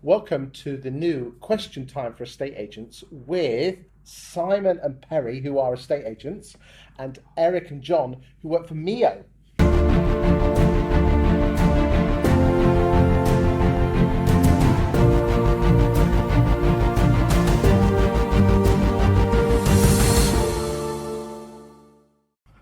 Welcome to the new question time for estate agents with Simon and Perry, who are estate agents, and Eric and John, who work for Mio.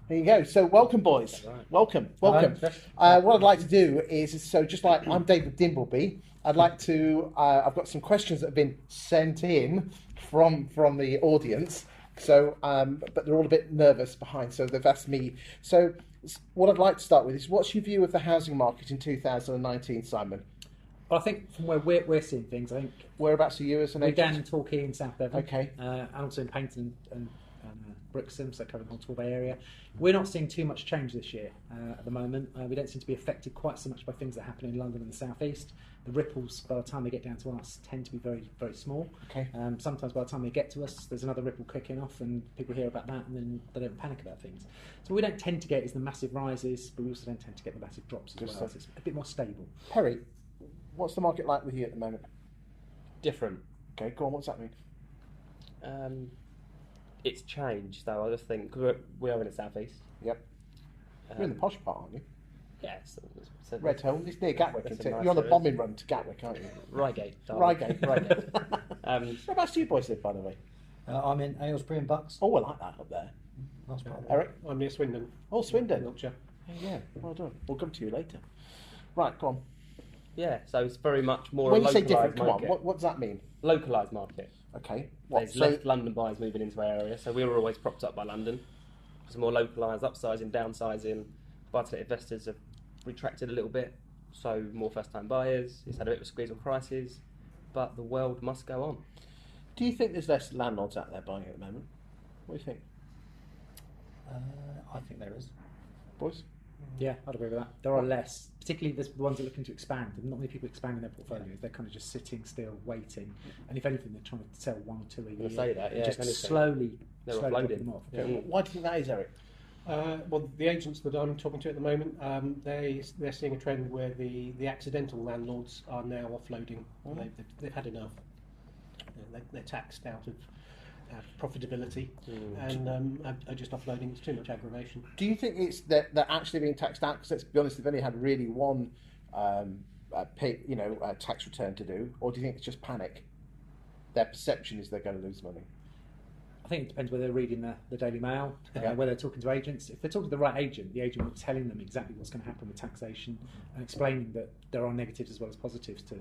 There you go. So welcome, boys. Right. Welcome. What I'd like to do is, just like I'm David Dimbleby, I'd like to, I've got some questions that have been sent in from the audience. So, but they're all a bit nervous behind, so they've asked me. So what I'd like to start with is, what's your view of the housing market in 2019, Simon? Well, I think from where we're seeing things, I think... Whereabouts are you as an agent? We're down in Torquay in South Devon. Okay. And also in Paynton and Brixham, so covering the Torquay area. We're not seeing too much change this year at the moment. We don't seem to be affected quite so much by things that happen in London and the South East. The ripples, by the time they get down to us, tend to be very, very small. Okay. Sometimes by the time they get to us, there's another ripple kicking off and people hear about that and then they don't panic about things. So we don't tend to get is the massive rises, but we also don't tend to get the massive drops as well. So it's a bit more stable. Perry, what's the market like with you at the moment? Different. Okay, go on, what's that mean? It's changed though. I just think because we are in the southeast. Yep. You're in the posh part, aren't you? Yeah. Red Hill. It's near Gatwick, isn't it? nice You're on the area. bombing run to Gatwick, aren't you? Reigate. Reigate. Whereabouts do you boys live, by the way? I'm in Aylesbury and Bucks. Oh, I like that up there. Nice part. Eric? I'm near Swindon. Oh, Swindon. Wiltshire. Oh, yeah, well done. We'll come to you later. Right, go on. Yeah. So it's very much more When a you say localised different, come on, market. what does that mean? Localised market. Okay. There's less London buyers moving into our area, so we were always propped up by London. It's more localised, upsizing, downsizing. Buy-to-let investors have retracted a little bit, so more first-time buyers. It's had a bit of a squeeze on prices, but the world must go on. Do you think there's less landlords out there buying at the moment? What do you think? I think there is. Boys? Yeah, I'd agree with that. There are less, particularly the ones that are looking to expand. There's not many people expanding their portfolios. They're kind of just sitting still, waiting. And if anything, they're trying to sell one or two a year. Say that, yeah. Just slowly offloading drop them off. Yeah. Why do you think that is, Eric? Well, the agents that I'm talking to at the moment, they're seeing a trend where the accidental landlords are now offloading. They've had enough. They're taxed out of profitability and are just offloading. It's too much aggravation. Do you think it's that they're actually being taxed out? Because let's be honest, they've only had really one tax return to do, or do you think it's just panic? Their perception is they're going to lose money. I think it depends whether they're reading the Daily Mail, whether they're talking to agents. If they're talking to the right agent, the agent will be telling them exactly what's going to happen with taxation and explaining that there are negatives as well as positives to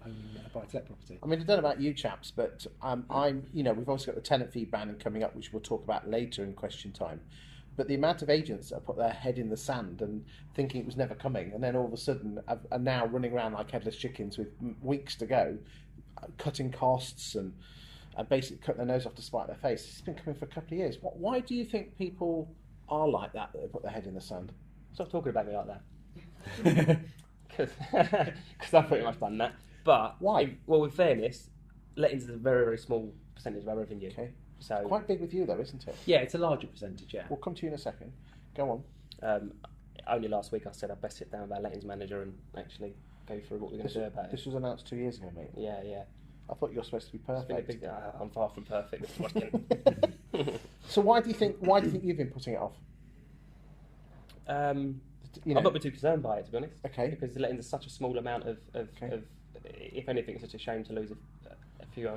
owning a buy-to-let property. I mean, I don't know about you chaps, but we've also got the tenant fee ban coming up, which we'll talk about later in question time. But the amount of agents that have put their head in the sand and thinking it was never coming, and then all of a sudden are now running around like headless chickens with weeks to go, cutting costs and basically cut their nose off to spite their face. It's been coming for a couple of years. Why do you think people are like that they put their head in the sand? Stop talking about me like that. Because I've pretty much done that. But why? Well, in fairness, lettings is a very, very small percentage of our revenue. Okay. So it's quite big with you though, isn't it? Yeah, it's a larger percentage, yeah. We'll come to you in a second. Go on. Only last week I said I'd best sit down with our lettings manager and actually go through what we're going to do about it. This was announced 2 years ago, mate. Yeah. I thought you were supposed to be perfect. I'm far from perfect. So why do you think you've been putting it off? I've not been too concerned by it, to be honest. Okay. Because the lettings are such a small amount of if anything, it's such a shame to lose a few.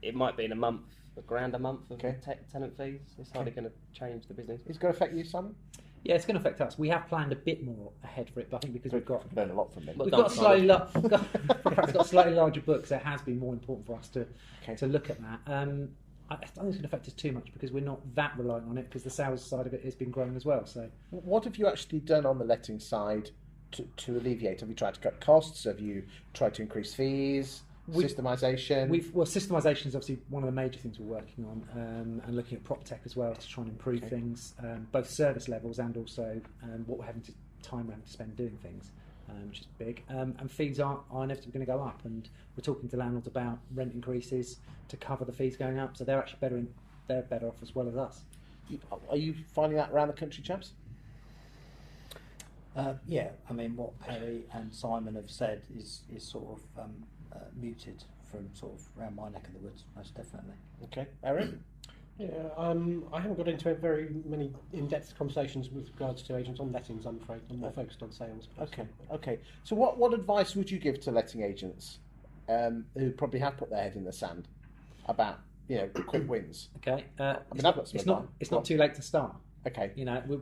It might be in a month, £1,000 a month of tenant fees. It's hardly going to change the business. Is it going to affect you, Simon? Yeah, it's going to affect us. We have planned a bit more ahead for it, but I think because we've learned a lot from it. We've got slightly larger books. So it has been more important for us to look at that. I don't think it's going to affect us too much because we're not that reliant on it because the sales side of it has been growing as well. So, what have you actually done on the letting side to alleviate? Have you tried to cut costs? Have you tried to increase fees? Systemisation? Systemisation is obviously one of the major things we're working on, and looking at prop tech as well to try and improve things, both service levels and also what we're having to spend doing things, which is big. And fees are inevitably going to go up, and we're talking to landlords about rent increases to cover the fees going up, so they're actually better off as well as us. Are you finding that around the country, chaps? Yeah, I mean, what Perry and Simon have said is sort of muted from sort of around my neck of the woods, most definitely. Okay, Eric? Yeah, I haven't got into very many in-depth conversations with regards to agents on lettings, I'm afraid. I'm more focused on sales. Okay. So what advice would you give to letting agents who probably have put their head in the sand about, quick wins? Okay. I've got some it's not too late to start. Okay.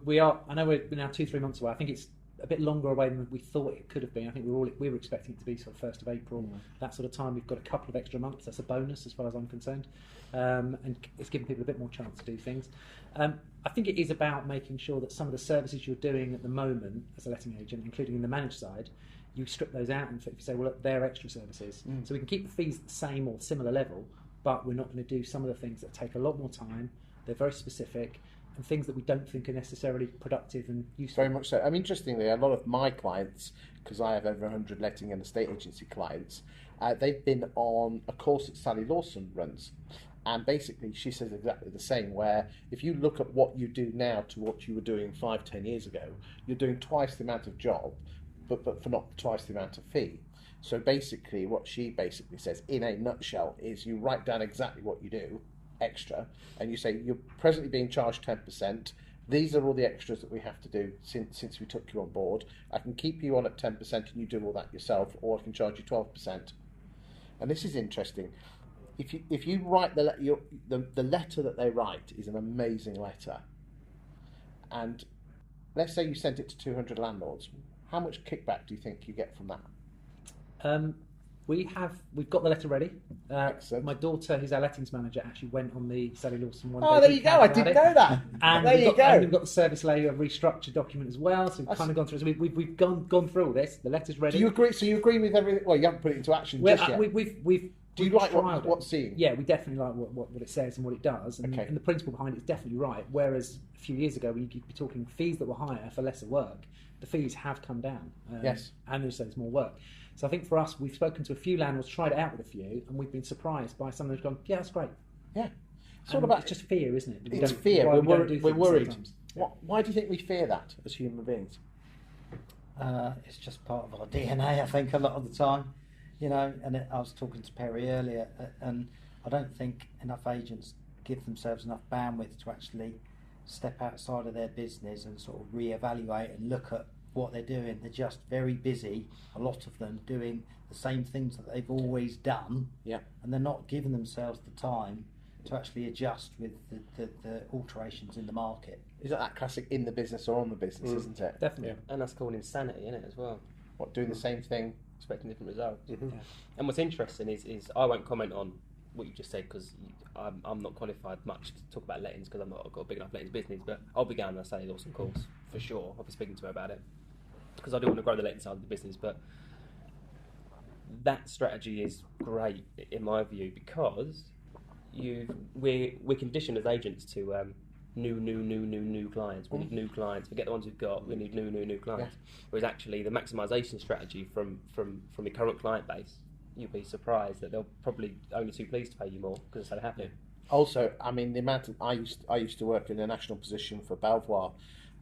We are. I know we're now 2-3 months away. I think it's a bit longer away than we thought it could have been. I think we were expecting it to be sort of 1st of April, that sort of time. We've got a couple of extra months. That's a bonus as far as I'm concerned, and it's giving people a bit more chance to do things. I think it is about making sure that some of the services you're doing at the moment as a letting agent, including in the managed side, you strip those out and say, well, look, they're extra services. So we can keep the fees at the same or similar level, but we're not going to do some of the things that take a lot more time. They're very specific, and things that we don't think are necessarily productive and useful. Very much so. I mean, interestingly, a lot of my clients, because I have over 100 letting and estate agency clients, they've been on a course that Sally Lawson runs. And basically, she says exactly the same, where if you look at what you do now to what you were doing 5-10 years ago, you're doing twice the amount of job, but for not twice the amount of fee. So basically, what she basically says, in a nutshell, is you write down exactly what you do, extra, and you say you're presently being charged 10%. These are all the extras that we have to do since we took you on board. I can keep you on at 10% and you do all that yourself, or I can charge you 12%. And this is interesting. If you write the letter that they write is an amazing letter, and let's say you sent it to 200 landlords, how much kickback do you think you get from that? We've got the letter ready. Excellent. My daughter, who's our lettings manager, actually went on the Sally Lawson one. Oh, there you go. I didn't know that. And there you go. And we've got the service layer restructure document as well. So we've kind of gone through. So we've gone through all this. The letter's ready. Do you agree? So you agree with everything? Well, you haven't put it into action just yet. Do you like what's seeing? Yeah, we definitely like what it says and what it does. And, Okay. and the principle behind it is definitely right. Whereas a few years ago, we'd be talking fees that were higher for lesser work. The fees have come down. Yes. And also there's more work. So I think for us, we've spoken to a few landlords, tried it out with a few, and we've been surprised by someone who's gone, yeah, that's great. Yeah. It's all about. It's just fear, isn't it? It's fear. We're worried. Sometimes. Why do you think we fear that as human beings? It's just part of our DNA, I think, a lot of the time. And I was talking to Perry earlier, and I don't think enough agents give themselves enough bandwidth to actually step outside of their business and sort of reevaluate and look at what they're doing. They're just very busy, a lot of them, doing the same things that they've always done, and they're not giving themselves the time to actually adjust with the alterations in the market. Is that classic in the business or on the business, isn't it? Definitely. And that's called insanity, isn't it, as well? What, doing the same thing? Expecting different results. Mm-hmm. Yeah. And what's interesting is I won't comment on what you just said because I'm not qualified much to talk about lettings because I've got a big enough lettings business, but I'll be going on a Sally Lawson course for sure. I'll be speaking to her about it because I do want to grow the lettings side of the business, but that strategy is great in my view because we're conditioned as agents to new clients. We need new clients. Forget the ones we've got. We need new clients. Whereas actually the maximisation strategy from your current client base, you'll be surprised that they'll probably only too pleased to pay you more because it's so happy. Also, I mean, the amount of I used to work in a national position for Belvoir,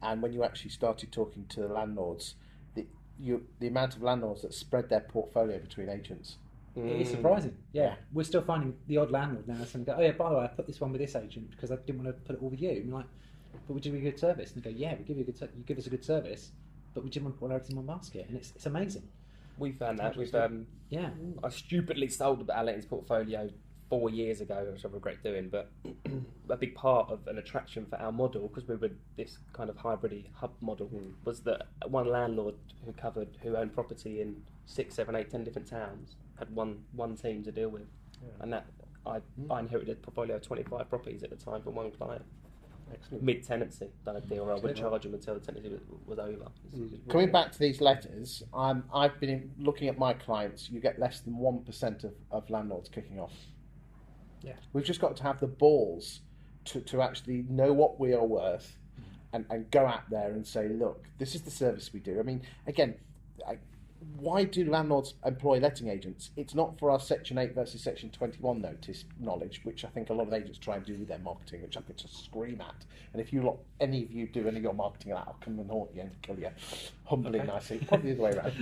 and when you actually started talking to the landlords, the amount of landlords that spread their portfolio between agents. It is surprising. Yeah. We're still finding the odd landlord now and go, oh yeah, by the way, I put this one with this agent because I didn't want to put it all with you. And like, but we give you a good service. And they go, yeah, we give you you give us a good service, but we didn't want to put everything in one basket. And it's amazing. We found that. I stupidly sold our lettings portfolio 4 years ago, which I regret doing, but a big part of an attraction for our model, because we were this kind of hybrid hub model, was that one landlord who owned property in 6, 7, 8, 10 different towns had one team to deal with, and that I inherited a portfolio of 25 properties at the time from one client. Excellent. Mid-tenancy, done a deal where I wouldn't charge them until the tenancy was over. Coming back to these letters, I've been looking at my clients. You get less than 1% of landlords kicking off. Yeah, we've just got to have the balls to actually know what we are worth, and go out there and say, look, this is the service we do. I mean, again, why do landlords employ letting agents? It's not for our Section 8 versus Section 21 notice knowledge, which I think a lot of agents try and do with their marketing, which I could just scream at. And if any of you do any of your marketing, I'll come and haunt you and kill you, humbly, nicely, probably the other way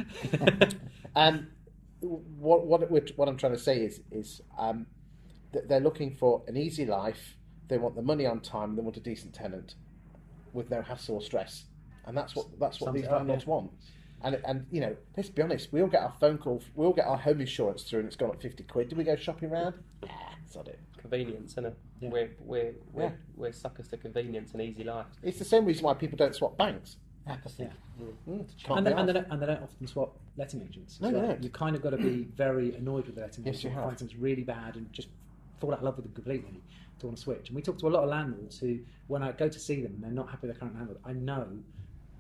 around. What I'm trying to say is that they're looking for an easy life. They want the money on time. They want a decent tenant with no hassle or stress, and that's what these landlords want. And you know, let's be honest, we all get our phone call, we all get our home insurance through, and it's gone up 50 quid. Did we go shopping round? Yeah, that's not it. Convenience, isn't it? Yeah. We're suckers to convenience and easy life. It's the same reason why people don't swap banks. Apathy. And they don't often swap letting agents. No, they don't. You've kind of got to be very annoyed with the letting Yes, agent. you have. Find something really bad and just fall out of love with them completely to want to switch. And we talk to a lot of landlords who, when I go to see them and they're not happy with their current landlord, I know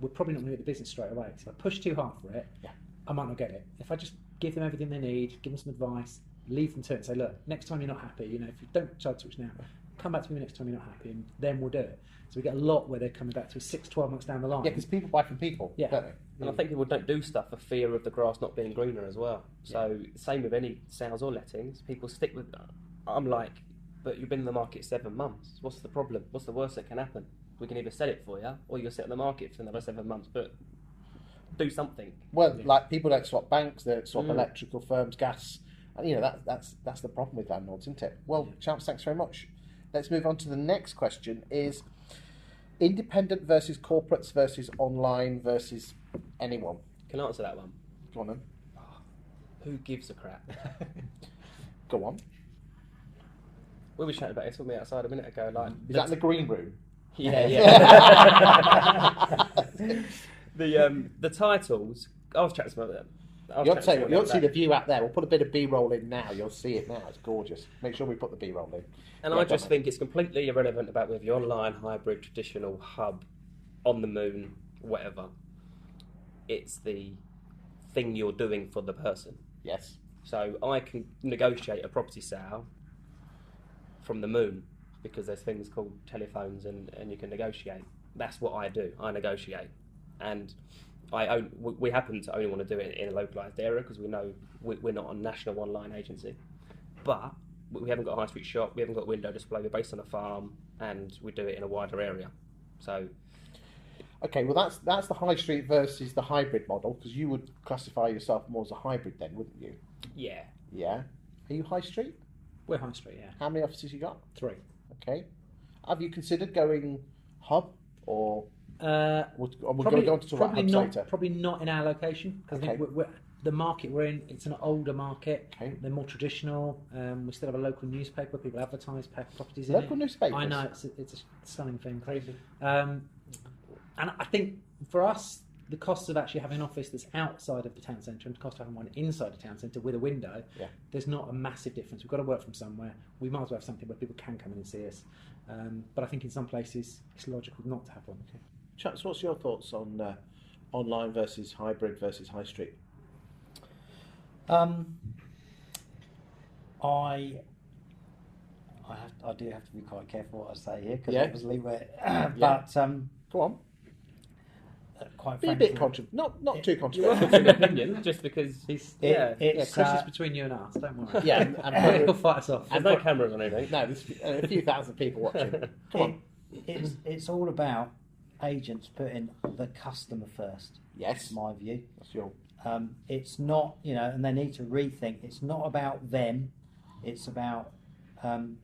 we're probably not going to get the business straight away. So if I push too hard for it, I might not get it. If I just give them everything they need, give them some advice, leave them to it and say, look, next time you're not happy, you know, if you don't decide to switch now, come back to me next time you're not happy, and then we'll do it. So we get a lot where they're coming back to us 6-12 months down the line. Yeah, because people buy from people, don't they? And I think people don't do stuff for fear of the grass not being greener as well. So same with any sales or lettings, people stick with that. I'm like, but you've been in the market 7 months. What's the problem? What's the worst that can happen? We can either sell it for you, or you'll sit on the market for another 7 months. But do something. Well, like people don't swap banks, they don't swap electrical firms, gas, and you know that's the problem with landlords, isn't it? Well, Champs, thanks very much. Let's move on to the next question: is independent versus corporates versus online versus anyone? Can I answer that one? Go on then. Who gives a crap? Go on. We were chatting about it with me outside a minute ago. Like, Is that in the green room? Yeah. The titles. I was chatting about them. You'll see the view out there. We'll put a bit of B-roll in now. You'll see it now. It's gorgeous. Make sure we put the B-roll in. And I just think it's completely irrelevant about whether you're online, hybrid, traditional, hub, on the moon, whatever. It's the thing you're doing for the person. Yes. So I can negotiate a property sale from the moon because there's things called telephones and you can negotiate. That's what I do. I negotiate. And we happen to only want to do it in a localised area because we know we're not a national online agency. But we haven't got a high street shop, we haven't got a window display, we're based on a farm, and we do it in a wider area. So, okay, well that's the high street versus the hybrid model, because you would classify yourself more as a hybrid then, wouldn't you? yeah. Yeah. Are you high street? We're high street, yeah. How many offices you got? 3. Okay. Have you considered going hub or? We're going to go on to talk about hubs later. Probably not in our location because Okay. the market we're in, it's an older market. Okay. They're more traditional. We still have a local newspaper. People advertise properties Local in it. newspapers? I know, it's a stunning thing. Crazy. And I think for us, the cost of actually having an office that's outside of the town centre and the cost of having one inside the town centre with a window, there's not a massive difference. We've got to work from somewhere. We might as well have something where people can come in and see us. But I think in some places it's logical not to have one. Okay. Chaps, what's your thoughts on online versus hybrid versus high street? I do have to be quite careful what I say here because obviously we're. But go on. Quite Be a frankly, bit not too Your controversial. opinion, just because Chris it's is between you and us. Don't worry. Yeah, He'll fight us off. there's no cameras on anything. No, there's a few thousand people watching. Come on. it's all about agents putting the customer first. Yes. in my view. That's your. It's not, and they need to rethink. It's not about them. It's about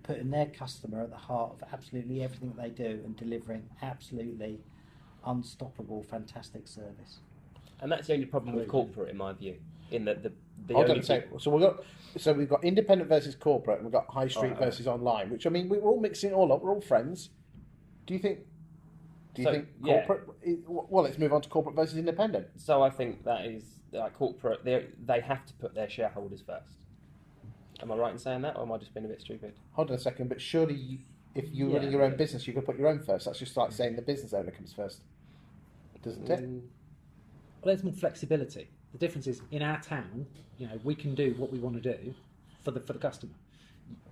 putting their customer at the heart of absolutely everything that they do and delivering absolutely unstoppable, fantastic service. And that's the only problem with corporate, in my view. In that the Hold on only a second. So we've got independent versus corporate, and we've got high street versus online. Which I mean, we're all mixing it all up. We're all friends. Do you think corporate? Well, let's move on to corporate versus independent. So I think that is like corporate. They have to put their shareholders first. Am I right in saying that, or am I just being a bit stupid? Hold on a second. But surely, if you're running your own business, you could put your own first. That's just like saying the business owner comes first, doesn't it? Well, there's more flexibility. The difference is in our town, we can do what we want to do for the customer.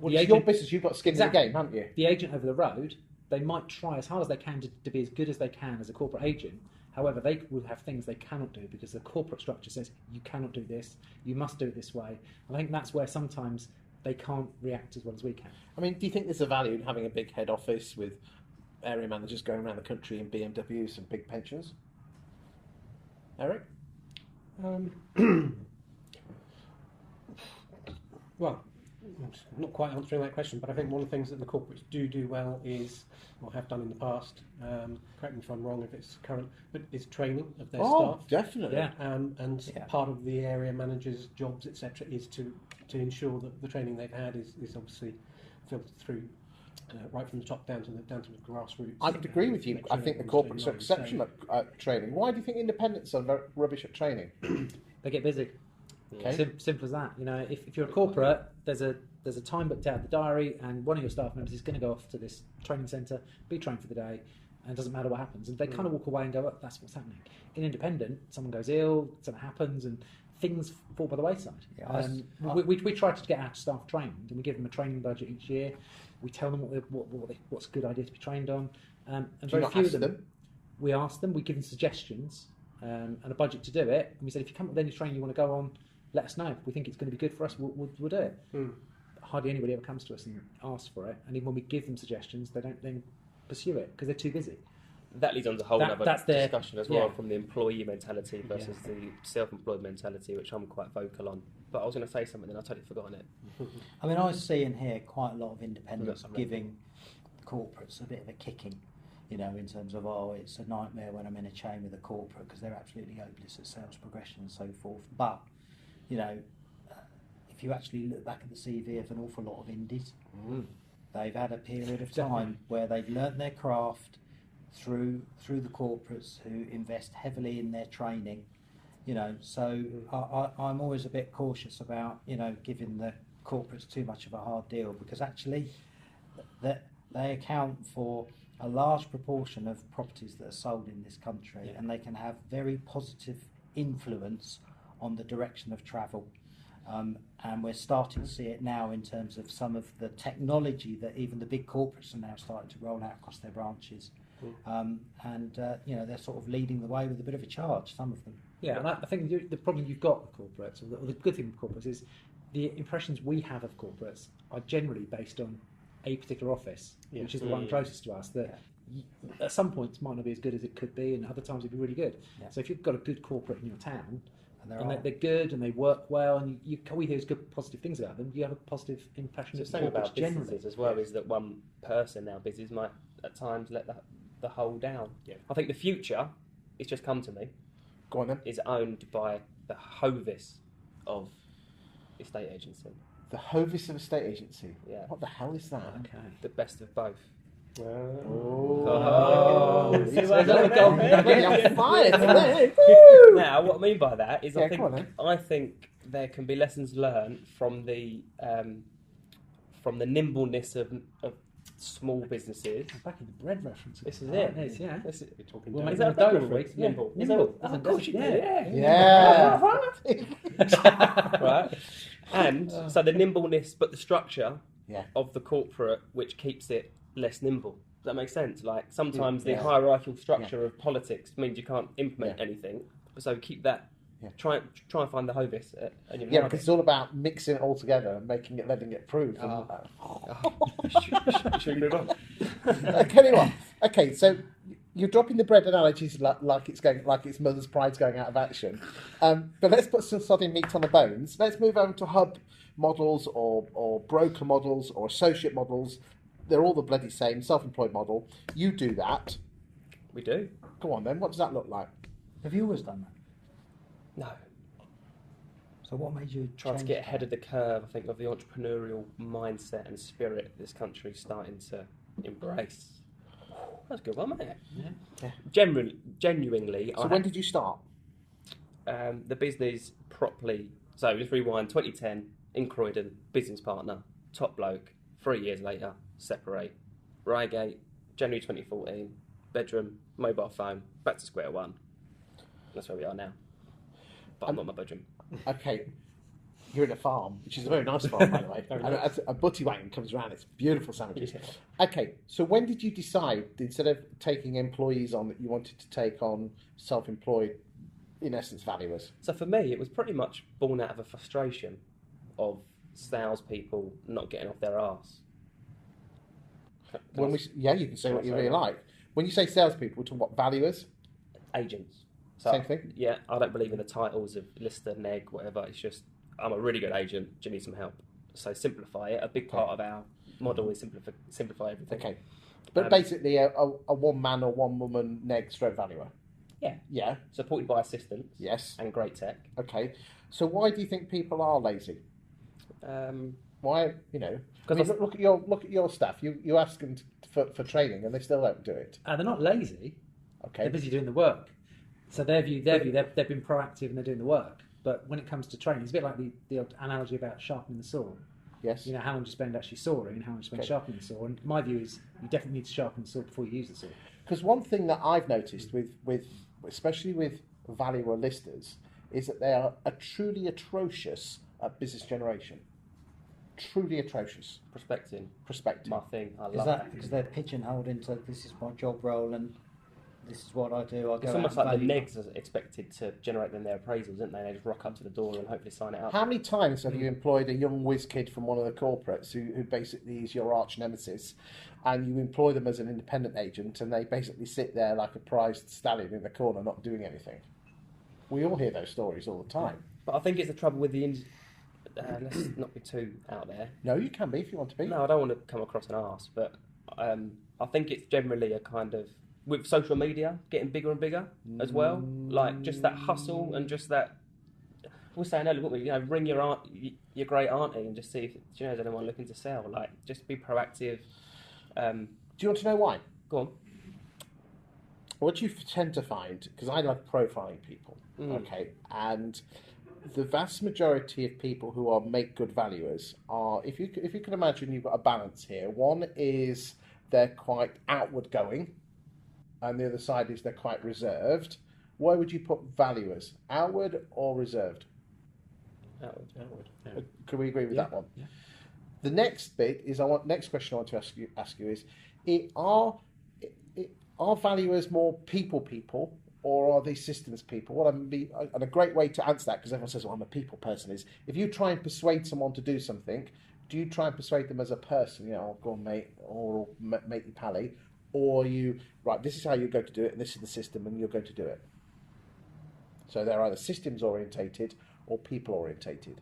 Well, it's your business. You've got skin in the game, haven't you? The agent over the road, they might try as hard as they can to be as good as they can as a corporate agent. However, they will have things they cannot do because the corporate structure says you cannot do this, you must do it this way. And I think that's where sometimes they can't react as well as we can. I mean, do you think there's a value in having a big head office with area managers going around the country in BMWs and big pensions? Eric? Well, I'm not quite answering that question, but I think one of the things that the corporates do well is, or have done in the past, correct me if I'm wrong if it's current, but is training of their staff. Definitely. Yeah. And part of the area managers' jobs, etc., is to ensure that the training they've had is obviously filtered through right from the top down to the grassroots. I would agree with you. I think the corporates are exceptional at training. Why do you think independents are very rubbish at training? They get busy. Okay. Simple as that. You know, if you're a corporate, there's a time booked out in the diary, and one of your staff members is going to go off to this training centre, be trained for the day, and it doesn't matter what happens. And they kind of walk away and go, oh, that's what's happening. In independent, someone goes ill, something happens, and things fall by the wayside. Yeah, we try to get our staff trained, and we give them a training budget each year. We tell them what's a good idea to be trained on. And Do you very not few ask of them, them? we ask them, we give them suggestions and a budget to do it. And we said, if you come up with any training you want to go on, let us know. If we think it's going to be good for us, we'll do it. Hardly anybody ever comes to us and asks for it. And even when we give them suggestions, they don't then pursue it because they're too busy. That leads on to a whole other discussion as well, yeah. from the employee mentality versus the self-employed mentality, which I'm quite vocal on. But I was going to say something and I've totally forgotten it. I mean, I see and hear quite a lot of independents giving corporates a bit of a kicking, you know, in terms of, oh, it's a nightmare when I'm in a chain with a corporate because they're absolutely hopeless at sales progression and so forth. But, you know, if you actually look back at the CV of an awful lot of indies, they've had a period of time where they've learnt their craft through the corporates who invest heavily in their training, you know. So I'm always a bit cautious about, you know, giving the corporates too much of a hard deal, because actually that they account for a large proportion of properties that are sold in this country, and they can have very positive influence on the direction of travel. And we're starting to see it now in terms of some of the technology that even the big corporates are now starting to roll out across their branches. You know, they're sort of leading the way with a bit of a charge, some of them. Yeah, and I think the problem you've got with corporates, or the good thing with corporates, is the impressions we have of corporates are generally based on a particular office, which is the one closest to us, that at some points might not be as good as it could be, and other times it'd be really good. Yeah. So if you've got a good corporate in your town, and they're good and they work well, and we hear good positive things about them, you have a positive impression of the same about generally businesses as well, is that one person now business might at times let the whole down. Yeah. I think the future, it's just come to me, Go on then. is owned by the Hovis of estate agency. The Hovis of estate agency? Yeah. What the hell is that? Okay. The best of both. Now, what I mean by that is, I think there can be lessons learned from the nimbleness of small businesses. Back in the bread reference. This is it. It is, yeah. This is, we're talking We'll is make that a a dough reference? Nimble. Yeah. Nimble. Nimble. Of course you do. Yeah. Right. And so the nimbleness, but the structure Yeah. of the corporate, which keeps it less nimble. Does that make sense? Like sometimes the hierarchical structure of politics means you can't implement anything. So keep that. Yeah. Try and find the Hovis. Because it's all about mixing it all together and letting it approved. Should we move on? Anyway, okay, so you're dropping the bread analogies like it's Mother's Pride's going out of action. But let's put some sodding meat on the bones. Let's move over to hub models or broker models or associate models. They're all the bloody same, self-employed model. You do that. We do. Go on then, what does that look like? Have you always done that? No. So what made you Trying to change get that? ahead of the curve, I think, of the entrepreneurial mindset and spirit this country's starting to embrace. That's a good one, wasn't it? Yeah. Genuinely. So when did you start? The business properly. So let's rewind. 2010 in Croydon, business partner, top bloke. 3 years later, separate. Reigate, January 2014. Bedroom, mobile phone, back to square one. That's where we are now. But I'm not in my bedroom. Okay. You're in a farm, which is a very nice farm, by the way. And a butty wagon comes around. It's beautiful sandwiches. Okay, so when did you decide, instead of taking employees on, that you wanted to take on self-employed, in essence, valuers? So for me, it was pretty much born out of a frustration of salespeople not getting off their arse. You can say what you really like. When you say salespeople, we're talking about valuers? Agents. So, same thing? Yeah, I don't believe in the titles of lister, neg, whatever. It's just, I'm a really good agent. Do you need some help? So simplify it. A big part of our model is simplify everything. Okay. But basically a one-man or one-woman neg stroke valuer? Yeah. Yeah. Supported by assistants. Yes. And great tech. Okay. So why do you think people are lazy? Why, look at your staff. You ask them for training and they still don't do it. They're not lazy. Okay. They're busy doing the work. So they've been proactive and they're doing the work. But when it comes to training, it's a bit like the old analogy about sharpening the saw. Yes. You know, how long do you spend actually sawing and how long do you spend sharpening the saw? And my view is you definitely need to sharpen the saw before you use the saw. Because one thing that I've noticed with especially with valuer listers is that they are truly atrocious at business generation. Truly atrocious. Prospecting. Prospecting. My thing. I love Is that because they're pigeonholed into this is my job role and this is what I do? It's almost like the negs are expected to generate them their appraisals, isn't they? They just rock up to the door and hopefully sign it up. How many times have you employed a young whiz kid from one of the corporates who basically is your arch nemesis, and you employ them as an independent agent and they basically sit there like a prized stallion in the corner not doing anything? We all hear those stories all the time. But I think it's the trouble with the... let's not be too out there. No, you can be if you want to be. No, I don't want to come across an arse, but I think it's generally a kind of... With social media getting bigger and bigger as well, like just that hustle and just that... We were saying earlier, weren't we? Ring your great auntie and just see if there's anyone looking to sell. Like, just be proactive. Do you want to know why? Go on. What you tend to find, because I like profiling people, okay, and the vast majority of people who are make good valuers are, if you can imagine, you've got a balance here. One is they're quite outward going, and the other side is they're quite reserved. Where would you put valuers? Outward or reserved? Outward. Yeah. Can we agree with that one? Yeah. The next bit is next question I want to ask you is: are valuers more people, or are they systems people? And a great way to answer that, because everyone says, "Well, I'm a people person," is if you try and persuade someone to do something, do you try and persuade them as a person? Go on, mate, or matey pally. Or this is how you're going to do it, and this is the system, and you're going to do it. So they're either systems orientated or people orientated.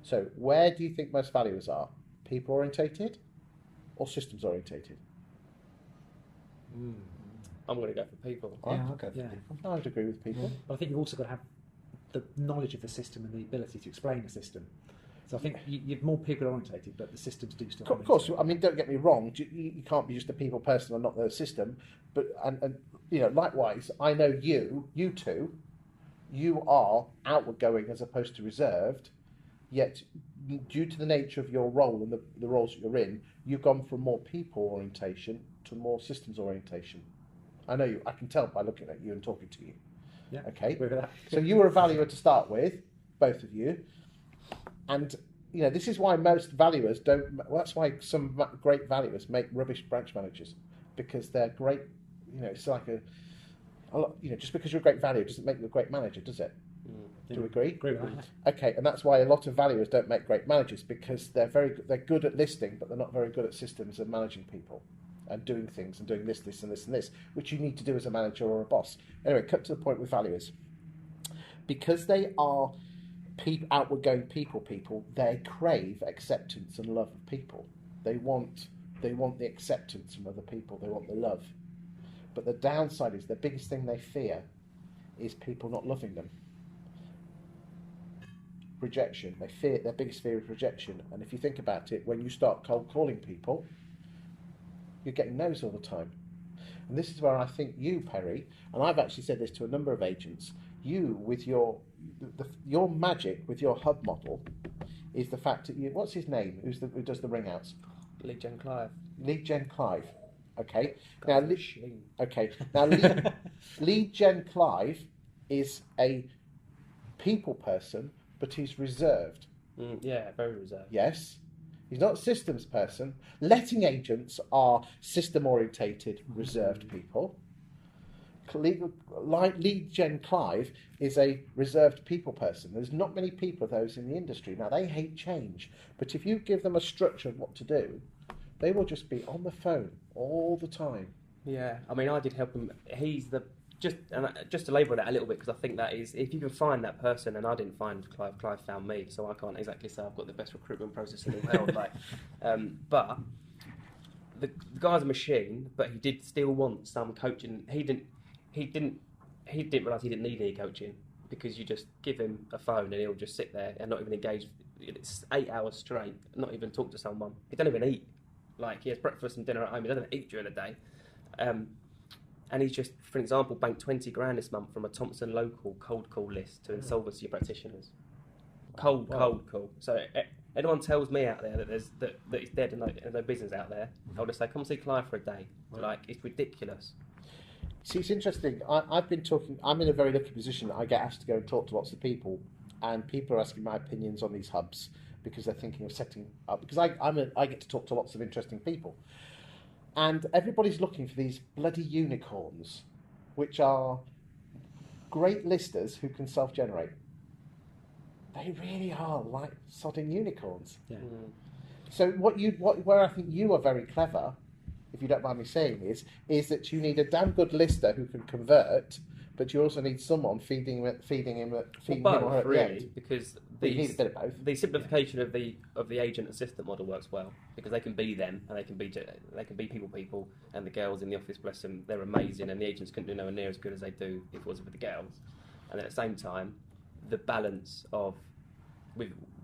So where do you think most valuers are? People orientated or systems orientated? I'm going to go for people. Yeah, I'll go for Yeah. people. I would agree with people. But I think you've also got to have the knowledge of the system and the ability to explain the system. So I think you're more people orientated, but the systems do still. Of course, I mean, don't get me wrong. You can't be just a people person and not the system. But and likewise, I know you two, you are outward going as opposed to reserved. Yet, due to the nature of your role and the roles that you're in, you've gone from more people orientation to more systems orientation. I know you. I can tell by looking at you and talking to you. Yeah. Okay. Agree with that. So you were a valuer to start with, both of you. And, this is why most valuers don't... Well, that's why some great valuers make rubbish branch managers. Because they're great... it's like just because you're a great valuer doesn't make you a great manager, does it? Do you agree? Agree with that. Okay, and that's why a lot of valuers don't make great managers, because they're good at listing, but they're not very good at systems and managing people and doing things and doing this, and this, and this, which you need to do as a manager or a boss. Anyway, cut to the point with valuers. Because they are... outward-going people, they crave acceptance and love of people. They want the acceptance from other people. They want the love. But the downside is the biggest thing they fear is people not loving them. Rejection. Their biggest fear is rejection. And if you think about it, when you start cold calling people, you're getting no's all the time. And this is where I think you, Perry, and I've actually said this to a number of agents, you with your magic with your hub model is the fact that what's his name? Who does the ring outs? Lead Gen Clive. Lead Gen Clive. Okay. Lead Gen Clive is a people person, but he's reserved. Yeah, very reserved. Yes. He's not a systems person. Letting agents are system orientated, reserved people. Lead Gen Clive is a reserved people person. There's not many people of those in the industry. Now, they hate change, but if you give them a structure of what to do, they will just be on the phone all the time. Yeah, I mean, I did help him. He's just to labour that a little bit, because I think that is, if you can find that person, and I didn't find Clive, Clive found me, so I can't exactly say I've got the best recruitment process in the world. But the guy's a machine, but he did still want some coaching. He didn't realise he didn't need any coaching, because you just give him a phone and he'll just sit there and not even engage. It's 8 hours straight, not even talk to someone. He don't even eat. Like, he has breakfast and dinner at home. He doesn't eat during the day. And he's just, for example, banked 20 grand this month from a Thompson local cold call list to insolvency practitioners. Cold call. So anyone tells me out there that it's dead and no business out there, I'll just say, come see Clive for a day. Right. Like, it's ridiculous. See, it's interesting. I've been talking. I'm in a very lucky position. I get asked to go and talk to lots of people, and people are asking my opinions on these hubs because they're thinking of setting up. Because I get to talk to lots of interesting people, and everybody's looking for these bloody unicorns, which are great listers who can self-generate. They really are like sodding unicorns. Yeah. So where I think you are very clever, if you don't mind me saying, is that you need a damn good lister who can convert, but you also need someone feeding him or her at the end. Because you need a bit of both. The simplification of the agent assistant model works well, because they can be them, and they can be people, and the girls in the office, bless them, they're amazing, and the agents couldn't do nowhere near as good as they do if it wasn't for the girls. And at the same time, the balance of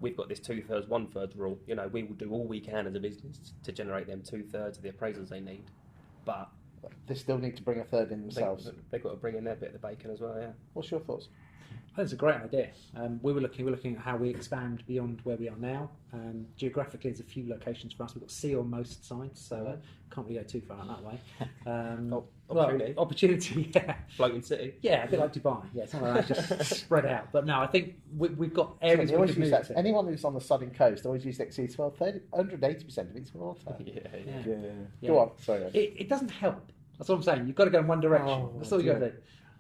we've got this 2/3, 1/3 rule. You know, we will do all we can as a business to generate them 2/3 of the appraisals they need, but they still need to bring a third in themselves. They've got to bring in their bit of the bacon as well. Yeah. What's your thoughts? I think it's a great idea. We were looking at how we expand beyond where we are now. Geographically, there's a few locations for us. We've got sea on most sides, so can't really go too far out that way. Opportunity. Opportunity, yeah. Floating city. Yeah, a bit like Dubai. Yeah, something like that, just spread out. But no, I think we've got areas we always can use move that. to. Anyone who's on the southern coast always use the excuse, well, 180% of it's water. Yeah. Go on, sorry. It doesn't help. That's what I'm saying. You've got to go in one direction. Oh, That's all you got to do.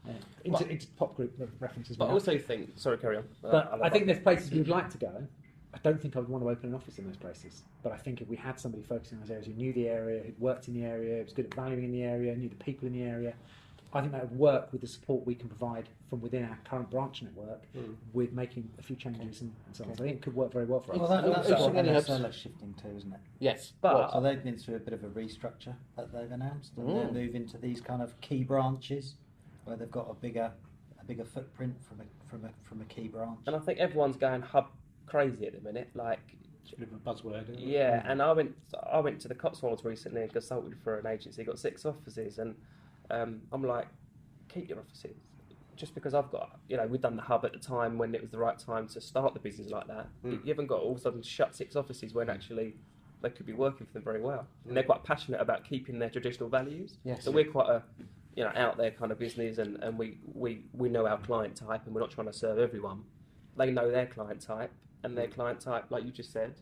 Yeah. Into pop group references. But I also think, sorry, carry on. But I think there's places we'd like to go. I don't think I would want to open an office in those places. But I think if we had somebody focusing on those areas who knew the area, who'd worked in the area, who was good at valuing in the area, knew the people in the area, I think that would work with the support we can provide from within our current branch network with making a few changes and so on. So I think it could work very well for us. Well, that's what NSL shifting to, isn't it? Yes. But so they've been through a bit of a restructure that they've announced, and they're moving to these kind of key branches where they've got a bigger footprint from a key branch. And I think everyone's going hub crazy at the minute. Like, it's a bit of a buzzword. Isn't it? Yeah, and I went to the Cotswolds recently and consulted for an agency. Got 6 offices, and I'm like, keep your offices. Just because I've got, we've done the hub at the time when it was the right time to start the business like that. You haven't got all of a sudden shut 6 offices when actually they could be working for them very well. And they're quite passionate about keeping their traditional values. Yes. So we're quite a out there kind of business, and we know our client type, and we're not trying to serve everyone. They know their client type, and their client type, like you just said,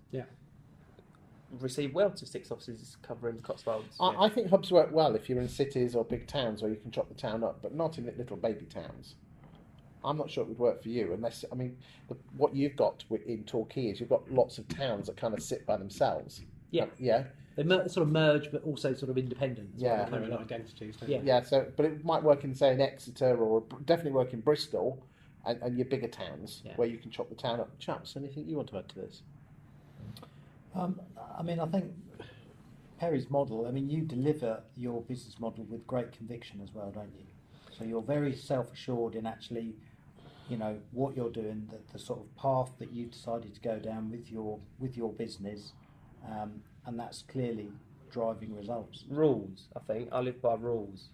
receive well to 6 offices covering the Cotswolds. I think hubs work well if you're in cities or big towns where you can chop the town up, but not in little baby towns. I'm not sure it would work for you unless, what you've got in Torquay is you've got lots of towns that kind of sit by themselves. Yeah. Yeah. They sort of merge, but also sort of independent. Yeah. Their own identities. Don't Yeah. they? Yeah, but it might work in, say, in Exeter or definitely work in Bristol and your bigger towns where you can chop the town up. Chaps, anything you want to add to this? I think Perry's model, you deliver your business model with great conviction as well, don't you? So you're very self-assured in actually, what you're doing, the sort of path that you've decided to go down with your business, and that's clearly driving results. Rules, I think. I live by rules.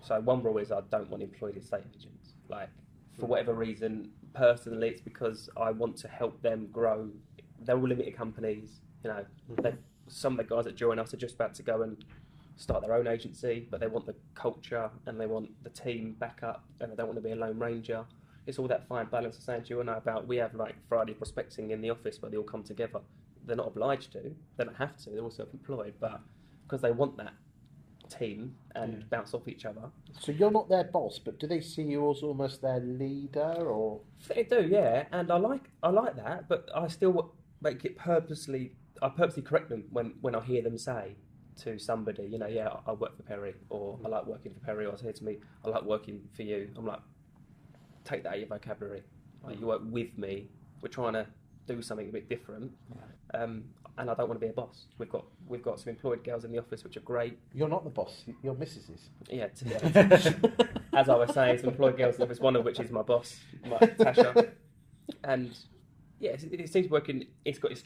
So one rule is I don't want employed estate agents. Like, for whatever reason, personally, it's because I want to help them grow. They're all limited companies. Some of the guys that join us are just about to go and start their own agency, but they want the culture and they want the team back up, and they don't want to be a lone ranger. it's all that fine balance of saying to you and I about, we have like Friday prospecting in the office where they all come together. They're not obliged to, they don't have to, they're all self-employed, but because they want that team and bounce off each other. So you're not their boss, but do they see you as almost their leader, or? They do, yeah, and I like that, but I still make it purposely correct them when I hear them say to somebody, you know, yeah, I work for Perry, or I like working for Perry, or say to me, I like working for you. I'm like, take that out of your vocabulary. Like, you work with me. We're trying to do something a bit different, and I don't want to be a boss. We've got some employed girls in the office which are great. You're not the boss. Your missus is. Yeah. As I was saying, some employed girls in the office, one of which is my boss, Tasha, and. Yeah, it seems working. It's got its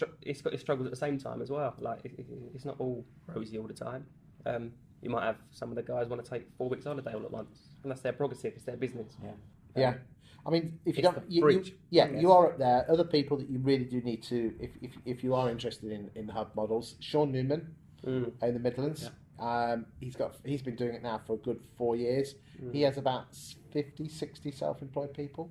struggles at the same time as well. Like it's not all rosy all the time. You might have some of the guys want to take 4 weeks holiday all at once, and that's their prerogative. It's their business. Yeah. I mean, if you It's don't, the you bridge. you are up there. Other people that you really do need to, if you are interested in hub models, Sean Newman in the Midlands. He's been doing it now for a good 4 years. He has about 50, 60 self-employed people.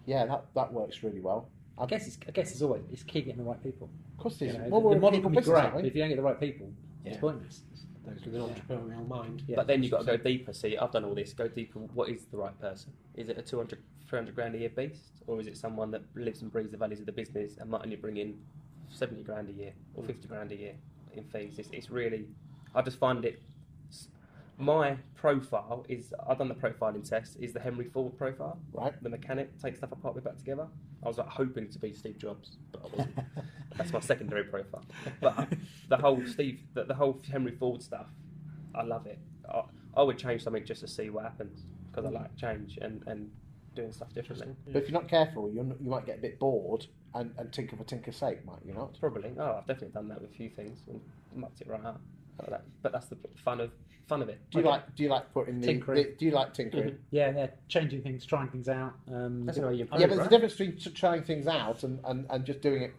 Yeah, that works really well. I guess it's always key getting the right people. Of course, it is. You know, Well, the we're a model people can be business, great, aren't we? but if you don't get the right people, it's Yeah. pointless. Those with an entrepreneurial mind. Yeah. But then you've got to go deeper. See, I've done all this. Go deeper. What is the right person? Is it a 200, 300 grand a year beast, or is it someone that lives and breathes the values of the business and might only bring in 70 grand a year or 50 grand a year in fees? It's really, I just find it. My profile is, I've done the profiling test, is the Henry Ford profile. Right. The mechanic, take stuff apart, put it back together. I was like hoping to be Steve Jobs, but I wasn't. That's my secondary profile. But the whole Henry Ford stuff, I love it. I would change something just to see what happens, because I like change and doing stuff differently. But if you're not careful, you might get a bit bored and tinker for tinker's sake, might you not? Probably. Oh, I've definitely done that with a few things and mucked it right up. But that's the fun of it. Do you like putting Tinkering. do you like tinkering? Yeah, changing things, trying things out. That's how you Yeah, but there's a difference between trying things out and just doing it,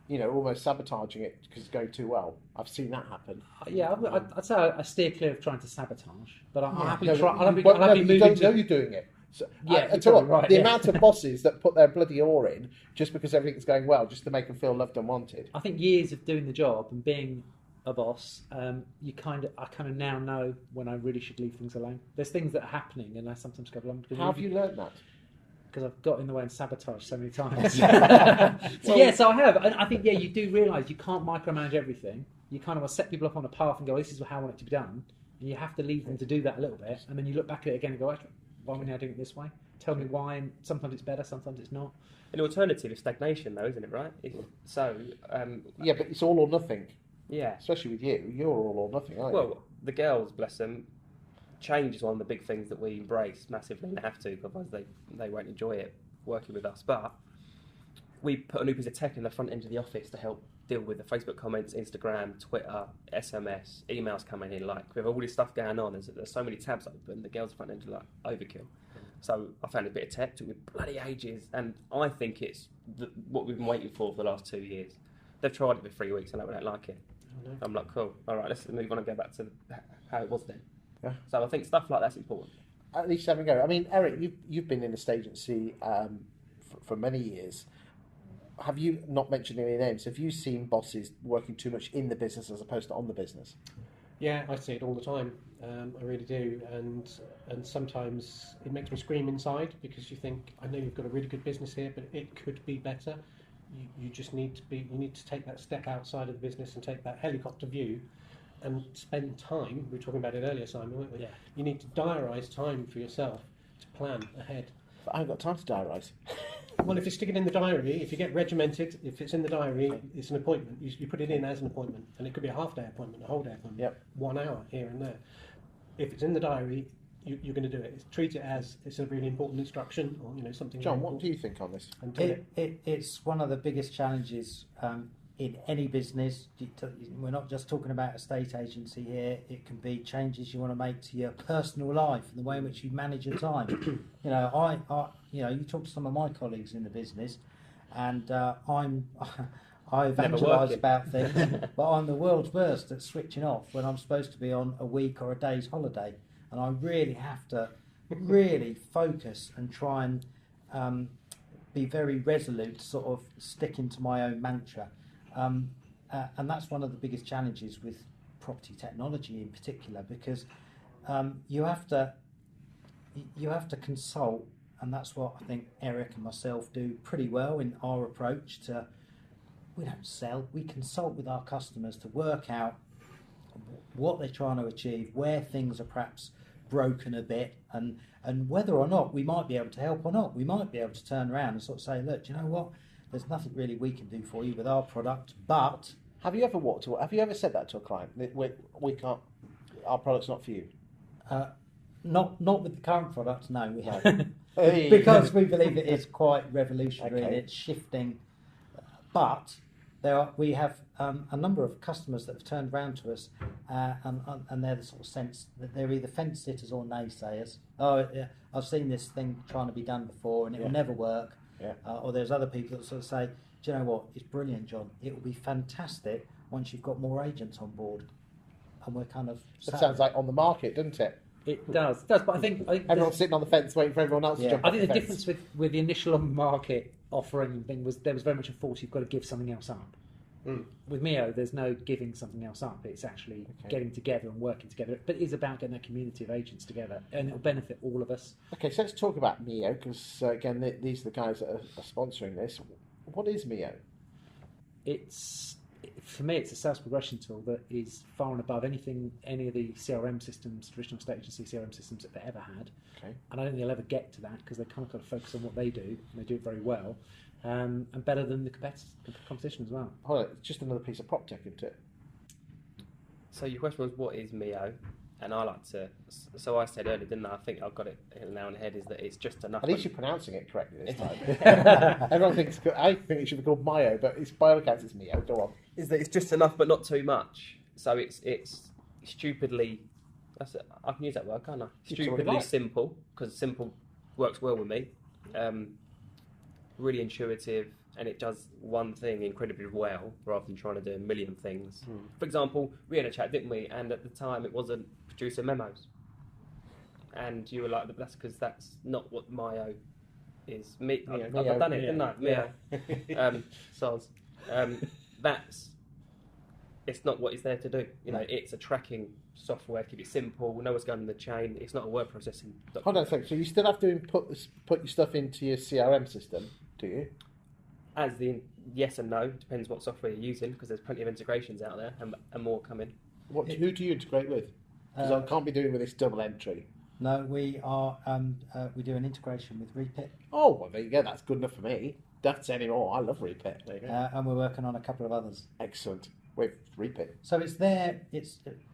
you know, almost sabotaging it because it's going too well. I've seen that happen. Yeah, I'd say I steer clear of trying to sabotage, but I'll happily No, try. I'll you happily move don't into. know you're doing it. So, Yeah, I you're tell you what, probably right, the yeah. amount of bosses that put their bloody oar in just because everything's going well, just to make them feel loved and wanted. I think years of doing the job and being a boss, I kind of now know when I really should leave things alone. There's things that are happening, and I sometimes go along. How have you learned that? Because I've got in the way and sabotaged so many times. So I have. And I think you do realise you can't micromanage everything. You kind of want to set people up on a path and go, this is how I want it to be done. And you have to leave them to do that a little bit, and then you look back at it again and go, actually, why am I now doing it this way? Tell me why. And sometimes it's better, sometimes it's not. An alternative is stagnation, though, isn't it? Right. Yeah, but it's all or nothing. Yeah. Especially with you, you're all or nothing, aren't you? Well, the girls, bless them, change is one of the big things that we embrace massively, and they have to, otherwise they won't enjoy it working with us. But we put a new piece of tech in the front end of the office to help deal with the Facebook comments, Instagram, Twitter, SMS, emails coming in. Like, we have all this stuff going on. There's so many tabs open. The girls' front end are like overkill. So I found a bit of tech, took me bloody ages, and I think it's what we've been waiting for the last 2 years. They've tried it for 3 weeks and they don't like it. I'm like, cool. All right, let's move on and go back to how it was then. Yeah. So I think stuff like that's important. At least having a go. I mean, Eric, you've been in this agency for many years. Have you, not mentioned any names, have you seen bosses working too much in the business as opposed to on the business? Yeah, I see it all the time. I really do, and sometimes it makes me scream inside because you think, I know you've got a really good business here, but it could be better. You just need to take that step outside of the business and take that helicopter view and spend time. We were talking about it earlier, Simon, weren't we? Yeah. You need to diarise time for yourself to plan ahead. But I haven't got time to diarise. Well, if you stick it in the diary, if you get regimented, if it's in the diary, it's an appointment. You put it in as an appointment, and it could be a half-day appointment, a whole day appointment, Yep. 1 hour here and there. If it's in the diary, you're going to do it. Treat it as it's a really important instruction, or something. John, really what do important, you think on this? and do it. It's one of the biggest challenges in any business. We're not just talking about a estate agency here. It can be changes you want to make to your personal life and the way in which you manage your time. You talk to some of my colleagues in the business, and I evangelise about things, but I'm the world's worst at switching off when I'm supposed to be on a week or a day's holiday, and I really have to really focus and try and be very resolute to sort of sticking to my own mantra. And that's one of the biggest challenges with property technology in particular, because you have to consult, and that's what I think Eric and myself do pretty well in our approach to. We don't sell, we consult with our customers to work out what they're trying to achieve, where things are perhaps broken a bit, and whether or not we might be able to help or not. We might be able to turn around and sort of say, look, do you know what? There's nothing really we can do for you with our product, but... Have you ever said that to a client? We can't, our product's not for you? Not with the current product, no, we haven't. Hey. Because we believe it is quite revolutionary and it's shifting. But we have a number of customers that have turned around to us, and they're the sort of sense that they're either fence sitters or naysayers. Oh, yeah, I've seen this thing trying to be done before, and it will never work. Yeah. Or there's other people that sort of say, do you know what? It's brilliant, John. It will be fantastic once you've got more agents on board. And we're kind of. It sounds like on the market, doesn't it? It does. It does. But I think Everyone's sitting on the fence waiting for everyone else to jump. I think off the fence. difference with the initial on market offering thing was there was very much a thought you've got to give something else up. With Mio, there's no giving something else up. It's actually getting together and working together. But it is about getting that community of agents together, and it'll benefit all of us. Okay, so let's talk about Mio, because again, these are the guys that are sponsoring this. What is Mio? For me, it's a sales progression tool that is far and above any of the CRM systems, traditional estate agency CRM systems that they ever had. Okay. And I don't think they'll ever get to that because they kind of got to focus on what they do, and they do it very well, and better than the competition as well. Hold on, it's just another piece of prop tech, isn't it? So your question was, what is Mio? And I like to. So I said earlier, didn't I? I think I've got it now in the head. Is that it's just enough. At least you're pronouncing it correctly this time. Everyone thinks I think it should be called Mio, but it's by all accounts it's Mio. Go on. Is that it's just enough, but not too much. So it's stupidly. I can use that word, can't I? Stupidly simple, because simple works well with me. Really intuitive, and it does one thing incredibly well rather than trying to do a million things. For example, we had a chat, didn't we? And at the time, it wasn't producer memos, and you were like, "That's because that's not what Mio is." I've done it, didn't I? Mio. Soz. It's not what it's there to do. You know, it's a tracking software. Keep it simple. Know what's going on in the chain. It's not a word processing document. Hold on a second. So you still have to put your stuff into your CRM system, do you? As the yes and no, depends what software you're using, because there's plenty of integrations out there and more coming. Who do you integrate with? Because I can't be doing with this double entry. No, we are. We do an integration with Repit. Oh, well, there you go. That's good enough for me. Don't have to say any more. I love Repit. There you go. And we're working on a couple of others. Excellent. With Repit. So it's there.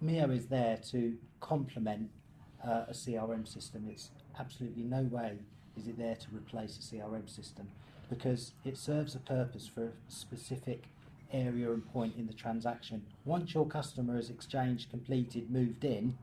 Mio is there to complement a CRM system. It's absolutely no way is it there to replace a CRM system, because it serves a purpose for a specific area and point in the transaction. Once your customer has exchanged, completed, moved in,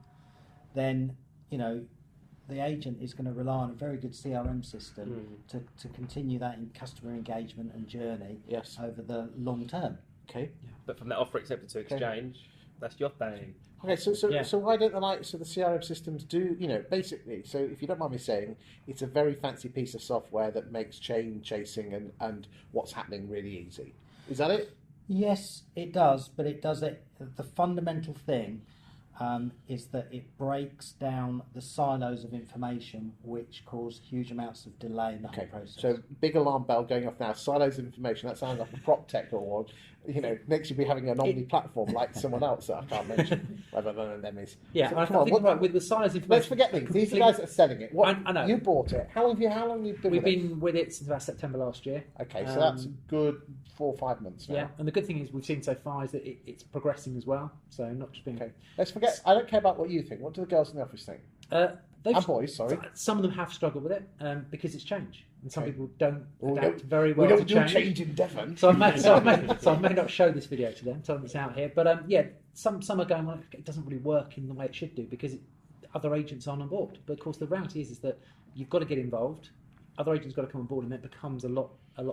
then the agent is going to rely on a very good CRM system to continue that in customer engagement and journey over the long term. Okay. Yeah. But from that offer accepted to exchange, that's your thing. Okay, so why don't the CRM systems do, basically, so if you don't mind me saying, it's a very fancy piece of software that makes chain chasing and what's happening really easy. Is that it? Yes, it does, but it does it. The fundamental thing is that it breaks down the silos of information which cause huge amounts of delay in the whole process. So big alarm bell going off now. Silos of information. That sounds like a prop tech award. Next you'll be having an omni platform like someone else that I can't mention. Whether one of them is. Yeah, so, I think right, with the silos information. Let's forget these. These are the guys that are selling it. I know. You bought it. How long have you been We've with it? been with it since about September last year. Okay, so that's a good 4 or 5 months now. Yeah, and the good thing is we've seen so far is that it's progressing as well. So not just being. Okay, let's forget. I don't care about what you think. What do the girls in the office think? And boys, sorry. Some of them have struggled with it because it's change, and some people don't Well, adapt very well we don't to do change. in Devon. So I may not show this video to them, tell them it's out here. But some are going, well, it doesn't really work in the way it should do because other agents aren't on board. But of course, the reality is that you've got to get involved. Other agents got to come on board, and it becomes a lot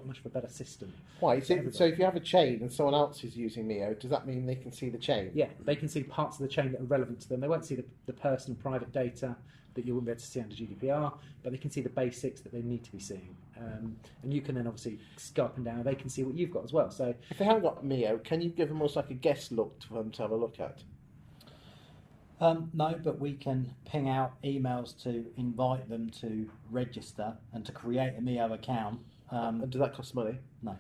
much of a better system. Why? So if you have a chain and someone else is using Mio, does that mean they can see the chain? Yeah, they can see parts of the chain that are relevant to them. They won't see the personal private data that you wouldn't be able to see under GDPR, but they can see the basics that they need to be seeing. and you can then obviously go up and down. They can see what you've got as well. So If they haven't got Mio, can you give them almost like a guest look for them to have a look at? No, but we can ping out emails to invite them to register and to create a Mio account. And does that cost money? No.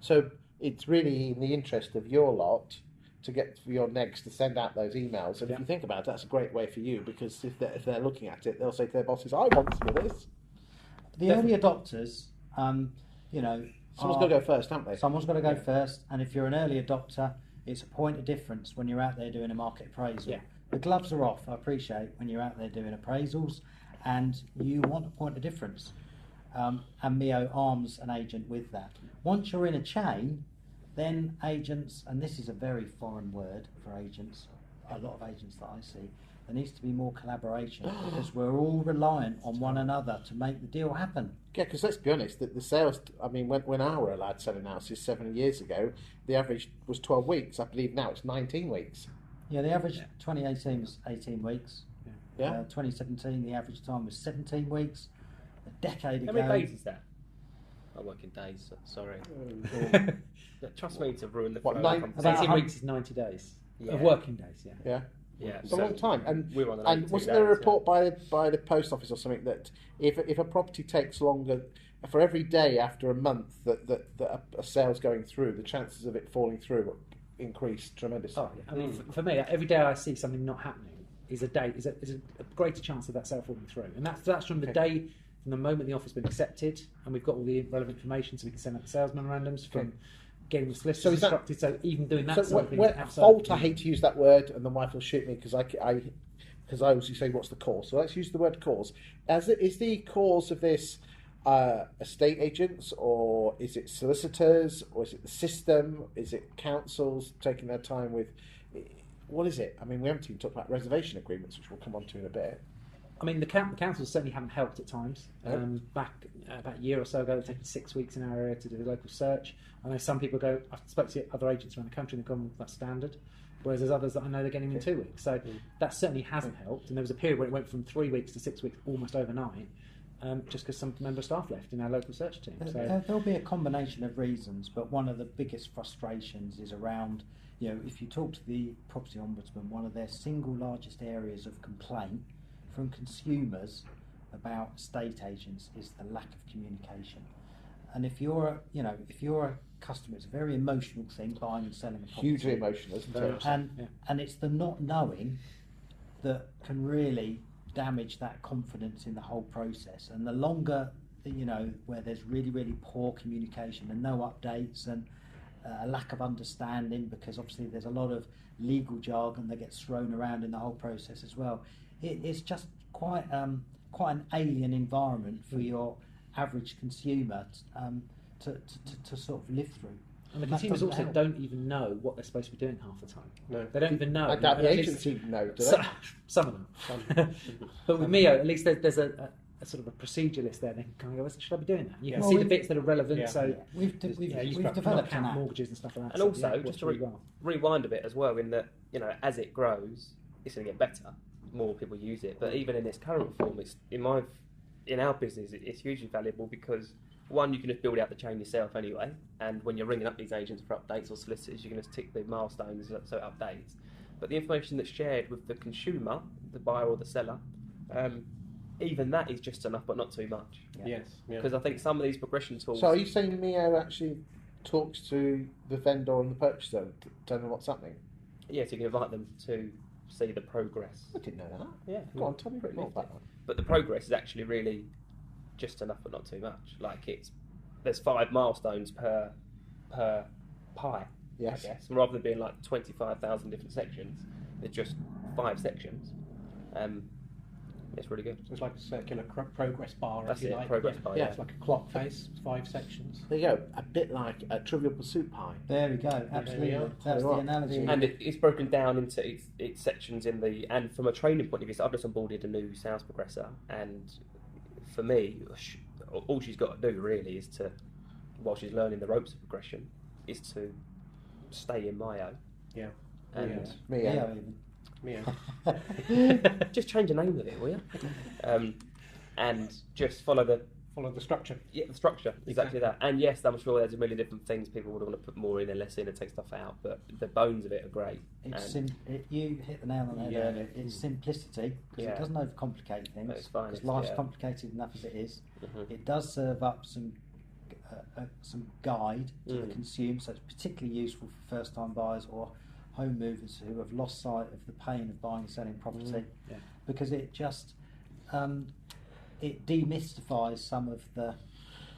So it's really in the interest of your lot to get for your negs to send out those emails. And if you think about it, that's a great way for you, because if they're looking at it, they'll say to their bosses, I want some of this. The early adopters, you know, Someone's got to go first, haven't they? someone's got to go first, and if you're an early adopter, it's a point of difference when you're out there doing a market appraisal. Yeah. The gloves are off, I appreciate, when you're out there doing appraisals, and you want a point of difference. And Mio arms an agent with that. Once you're in a chain, then agents, and this is a very foreign word for agents, a lot of agents that I see, there needs to be more collaboration, because we're all reliant on one another to make the deal happen. Yeah, because let's be honest, the sales, I mean, when I were allowed selling houses 7 years ago, the average was 12 weeks. I believe now it's 19 weeks. Yeah, the average 2018 was 18 weeks. Yeah. 2017, the average time was 17 weeks. A decade How ago. many days is that? I work in days, sorry. Trust me to ruin the What, flow nine- of the conversation. 18 weeks is 90 days Yeah. of working days. Yeah. Yeah. Yeah, It's a long time. And we were on an and 82 wasn't there a days, report by the post office or something that if a property takes longer, for every day after a month that a sale's going through, the chances of it falling through increase tremendously. Oh, yeah. I mean, for me, every day I see something not happening is a greater chance of that sale falling through, and that's from the day, from the moment the offer's been accepted, and we've got all the relevant information, so we can send out the sales memorandums from getting the solicitors instructed. So even doing that sort of thing outside. Fault, I hate to use that word, and the wife will shoot me because I obviously say what's the cause. So let's use the word cause. Is the cause of this estate agents, or is it solicitors, or is it the system? Is it councils taking their time with? What is it? I mean, we haven't even talked about reservation agreements, which we'll come on to in a bit. I mean, the councils certainly haven't helped at times. No. Back about a year or so ago, it taken 6 weeks in our area to do the local search. I know some people go, I've spoken to other agents around the country and they've gone, that's standard. Whereas there's others that I know they're getting in 2 weeks. So that certainly hasn't helped. And there was a period where it went from 3 weeks to 6 weeks almost overnight, just because some member of staff left in our local search team. So There'll be a combination of reasons, but one of the biggest frustrations is around, you know, if you talk to the property ombudsman, one of their single largest areas of complaint from consumers about estate agents is the lack of communication. And if you're a customer, it's a very emotional thing, buying and selling a property. Hugely emotional, isn't it? And it's the not knowing that can really damage that confidence in the whole process. And the longer, you know, where there's really, really poor communication and no updates and a lack of understanding, because obviously there's a lot of legal jargon that gets thrown around in the whole process as well. It's just quite an alien environment for your average consumer to sort of live through. and the that consumers doesn't also help. don't even know what they're supposed to be doing half the time. No. They don't even know. I doubt the At least- agents even know, do So- they? some of them. But with Mio, at least there's a sort of a procedure list there. They can kind of go, should I be doing that? You can Yeah. see Well, the bits that are relevant. Yeah. So We've yeah, we've not developed an count app. mortgages and stuff like that. And so, also, yeah, it just works to really well. rewind a bit as well, in that, you know, as it grows, it's going to get better. More people use it, but even in its current form, it's in our business, it's hugely valuable because one, you can just build out the chain yourself anyway, and when you're ringing up these agents for updates or solicitors, you can just tick the milestones so it updates. But the information that's shared with the consumer, the buyer or the seller, even that is just enough, but not too much. Yes. Yeah. Because I think some of these progression tools. So are you saying Mio actually talks to the vendor and the purchaser to tell them what's happening? Yes, you can invite them to see the progress. I didn't know that. Yeah. Go on, tell me a bit more about that. But the progress is actually really just enough, but not too much. Like there's 5 milestones per pie. Yes. I guess, and rather than being like 25,000 different sections, it's just 5 sections. It's really good. It's like a circular progress bar. That's if you it, like. progress bar. Yeah, Yeah. it's like a clock face, 5 sections. There you go. A bit like a Trivial Pursuit pie. There we go. Absolutely, are. that's the Right. analogy. And it's broken down into its sections and from a training point of view, so I've just onboarded a new sales progressor, and for me, all she's got to do really is to, while she's learning the ropes of progression, is to stay in Mio. Yeah. And Mio. Yeah, even. Yeah. just change the name of it, will you? And just follow follow the structure. Yeah, the structure, exactly that. And yes, I'm sure there's a million different things people would want to put more in and less in and take stuff out, but the bones of it are great. You hit the nail on the head earlier. It's simplicity, because it doesn't overcomplicate things. It's fine, because life's complicated enough as it is. It does serve up some guide to the consumer, so it's particularly useful for first-time buyers or home movers who have lost sight of the pain of buying and selling property, because it just it demystifies some of the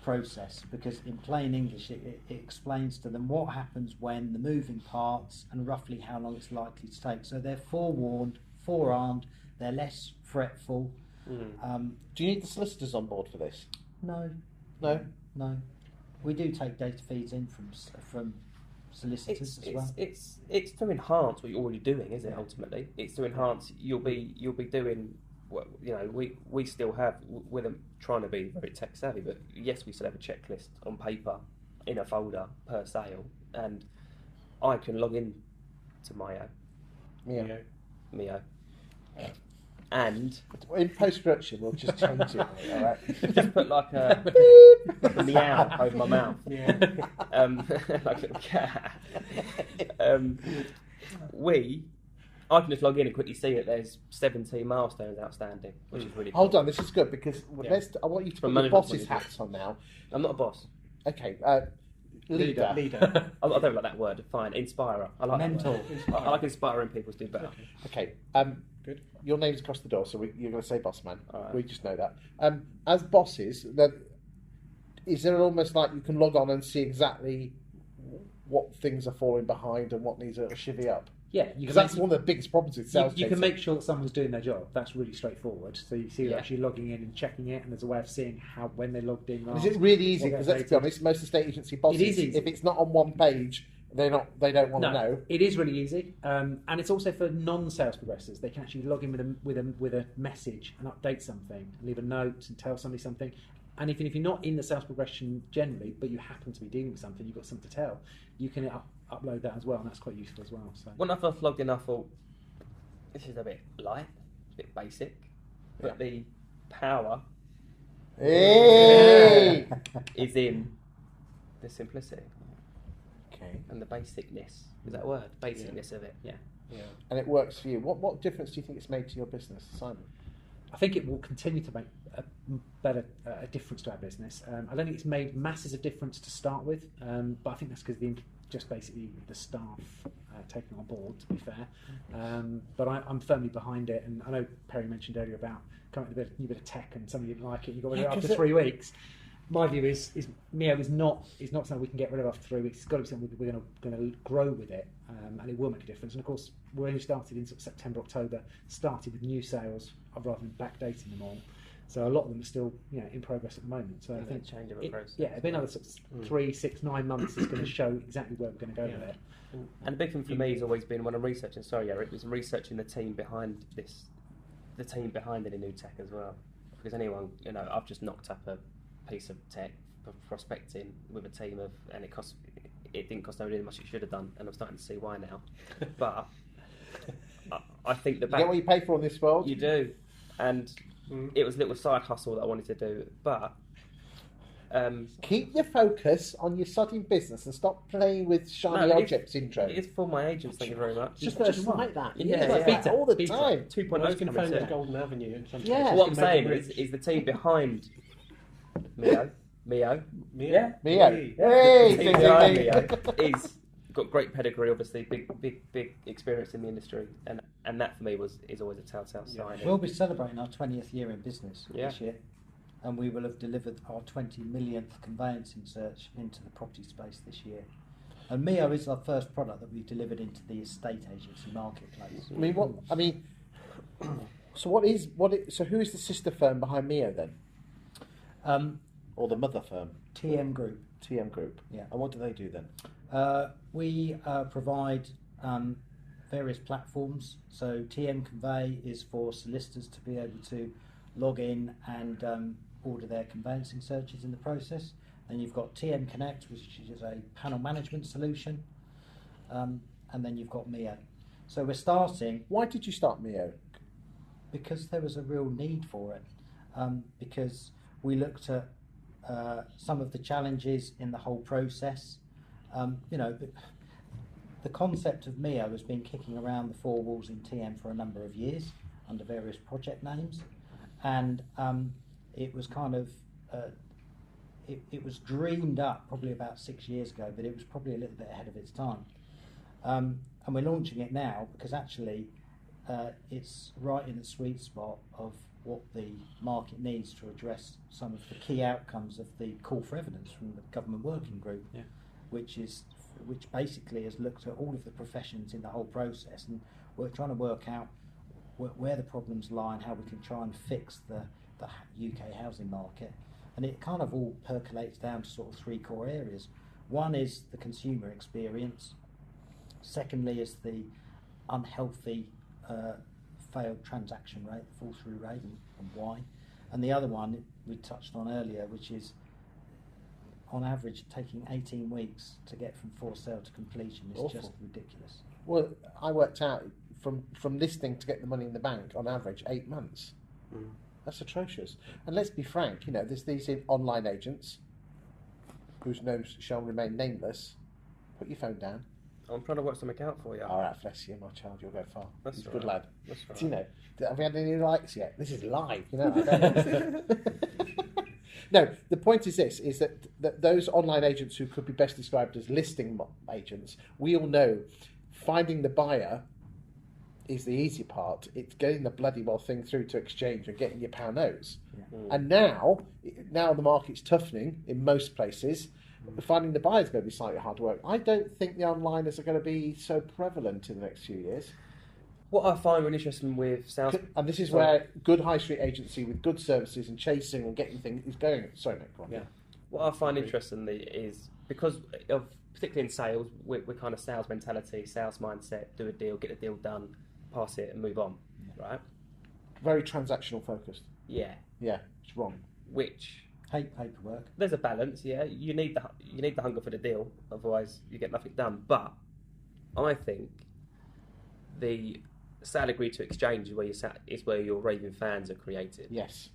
process, because in plain English it explains to them what happens when the moving parts and roughly how long it's likely to take, so they're forewarned, forearmed, they're less fretful. Do you need the solicitors on board for this? No, we do take data feeds in from solicitors as well. It's to enhance what you're already doing, isn't it? Ultimately, it's to enhance. You'll be doing. What, we still have with them trying to be very tech savvy, but yes, we still have a checklist on paper in a folder per sale, and I can log in to Mio. And in post-production, we'll just change it. All right. Just put like a meow over my mouth. Like a little cat. I can just log in and quickly see that there's 17 milestones outstanding, which is really cool. Hold on, this is good, because I want you to put your boss's hats on now. I'm not a boss. Okay, leader. I don't like that word. Fine, inspirer. I like mentor. I like inspiring people to do better. Okay. Good. Your name's across the door, so you're going to say boss man. All right. We just know that. As bosses, is there almost like you can log on and see exactly what things are falling behind and what needs a shivvy up? Yeah, because that's one of the biggest problems with sales. You can make sure that someone's doing their job. That's really straightforward. So you see they're actually logging in and checking it, and there's a way of seeing when they logged in. Is it really easy? Because let's be honest, most estate agency bosses, if it's not on one page, they don't want to know. It is really easy, and it's also for non-sales progressors. They can actually log in with a message and update something, leave a note and tell somebody something. And even if you're not in the sales progression generally, but you happen to be dealing with something, you've got something to tell, you can upload that as well, and that's quite useful as well. So when I first logged in, I thought, this is a bit light, a bit basic, but the power is in the simplicity. Okay. And the basicness. Is that a word? Basicness of it. Yeah. And it works for you. What difference do you think it's made to your business, Simon? I think it will continue to make a difference to our business. I don't think it's made masses of difference to start with, but I think that's because just basically the staff taking on board, to be fair. But I'm firmly behind it, and I know Perry mentioned earlier about coming with a new bit of tech and somebody didn't like it, you got rid of it after 3 weeks. My view is Mio is not something we can get rid of after 3 weeks. It's got to be something we're going to grow with it, and it will make a difference. And of course, we only started in sort of September, October. Started with new sales rather than backdating them all. So a lot of them are still in progress at the moment. So I think change of a process. It'll be another sort of 3, 6, 9 months is going to show exactly where we're going to go with it. And the big thing for me has always been when I'm researching. Sorry, Eric, was researching the team behind this, the team behind any new tech as well. Because anyone, I've just knocked up a piece of tech for prospecting with a team of, and it didn't cost nobody as much as it should have done, and I'm starting to see why now. But I think you get what you pay for in this world. You do, and it was a little side hustle that I wanted to do, but keep your focus on your sodding business and stop playing with shiny object syndrome. It is for my agents, thank you very much. Just like that. Yeah. All the time. 2.0 coming soon. Golden Avenue. What I'm saying is the team behind Mio. Hey, He's got great pedigree, obviously, big experience in the industry, and that for me is always a telltale sign. We'll be celebrating our 20th year in business this year, and we will have delivered our 20 millionth conveyancing search into the property space this year. And Mio is our first product that we've delivered into the estate agency marketplace. So who is the sister firm behind Mio then? Or the mother firm? TM Group. TM Group. Yeah. And what do they do then? We provide various platforms. So TM Convey is for solicitors to be able to log in and order their conveyancing searches in the process. And you've got TM Connect, which is a panel management solution. And then you've got Mio. So we're starting... Why did you start Mio? Because there was a real need for it. Because we looked at some of the challenges in the whole process. You know, the concept of MIO has been kicking around the four walls in TM for a number of years under various project names, and it was kind of it was dreamed up probably about 6 years ago, but it was probably a little bit ahead of its time. And we're launching it now because actually it's right in the sweet spot of what the market needs to address some of the key outcomes of the call for evidence from the government working group, which basically has looked at all of the professions in the whole process, and we're trying to work out where the problems lie and how we can try and fix the UK housing market. And it kind of all percolates down to sort of three core areas. One is the consumer experience. Secondly is the unhealthy failed transaction rate, fall through rate, and why. And the other one we touched on earlier, which is on average taking 18 weeks to get from for sale to completion is just ridiculous. Well, I worked out from listing to get the money in the bank on average 8 months. That's atrocious. And let's be frank, you know, there's these online agents whose names shall remain nameless. Put your phone down. I'm trying to work something out for you. All right, bless you, my child. You'll go far. That's He's a right. good lad. That's right. Do you know? Have we had any likes yet? This is live. You know. I don't No, the point is this: is that those online agents who could be best described as listing agents, we all know finding the buyer is the easy part. It's getting the bloody well thing through to exchange and getting your pound notes. And now the market's toughening in most places. Finding the buyer is going to be slightly hard work. I don't think the onliners are going to be so prevalent in the next few years. What I find really interesting with sales... And this is where good high street agency with good services and chasing and getting things is going. Sorry, Nick, go on. Yeah. What I find interestingly is because of, particularly in sales, we're kind of sales mentality, sales mindset, do a deal, get a deal done, pass it and move on, right? Very transactional focused. Yeah. Yeah, it's wrong. Which... Hate paperwork. There's a balance, yeah. You need the hunger for the deal, otherwise you get nothing done. But I think the sale agreed to exchange is where your raving fans are created. Yes.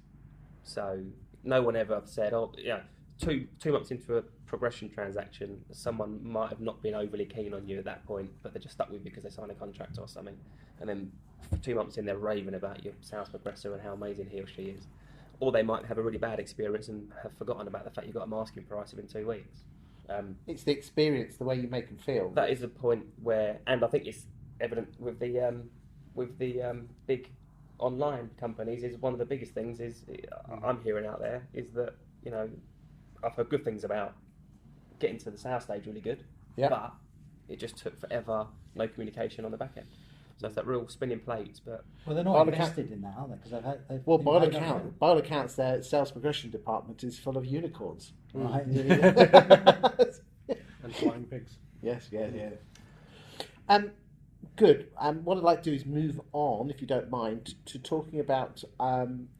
So no one ever said, oh, yeah, two months into a progression transaction, someone might have not been overly keen on you at that point, but they're just stuck with you because they signed a contract or something, and then 2 months in they're raving about your sales progressor and how amazing he or she is. Or they might have a really bad experience and have forgotten about the fact you've got a asking price within 2 weeks. It's the experience, the way you make them feel. That is the point where, and I think it's evident with the big online companies. Is one of the biggest things is I'm hearing out there is that, you know, I've heard good things about getting to the sales stage really good, but it just took forever, no communication on the back end. So it's that real spinning plates, but... Well, they're not invested in that, are they? Because they've by all accounts, their sales progression department is full of unicorns. Right. And flying pigs. Yes, yeah. Good. What I'd like to do is move on, if you don't mind, to talking about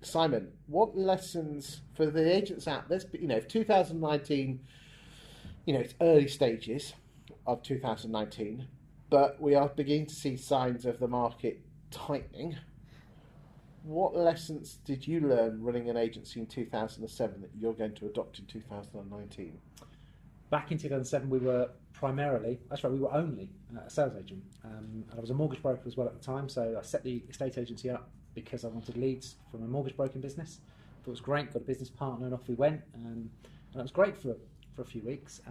Simon. What lessons for the agents out there? You know, if 2019, you know, it's early stages of 2019. But we are beginning to see signs of the market tightening. What lessons did you learn running an agency in 2007 that you're going to adopt in 2019? Back in 2007, we were only a sales agent. And I was a mortgage broker as well at the time, so I set the estate agency up because I wanted leads from a mortgage broking business. Thought it was great, got a business partner, and off we went. And it was great for a few weeks.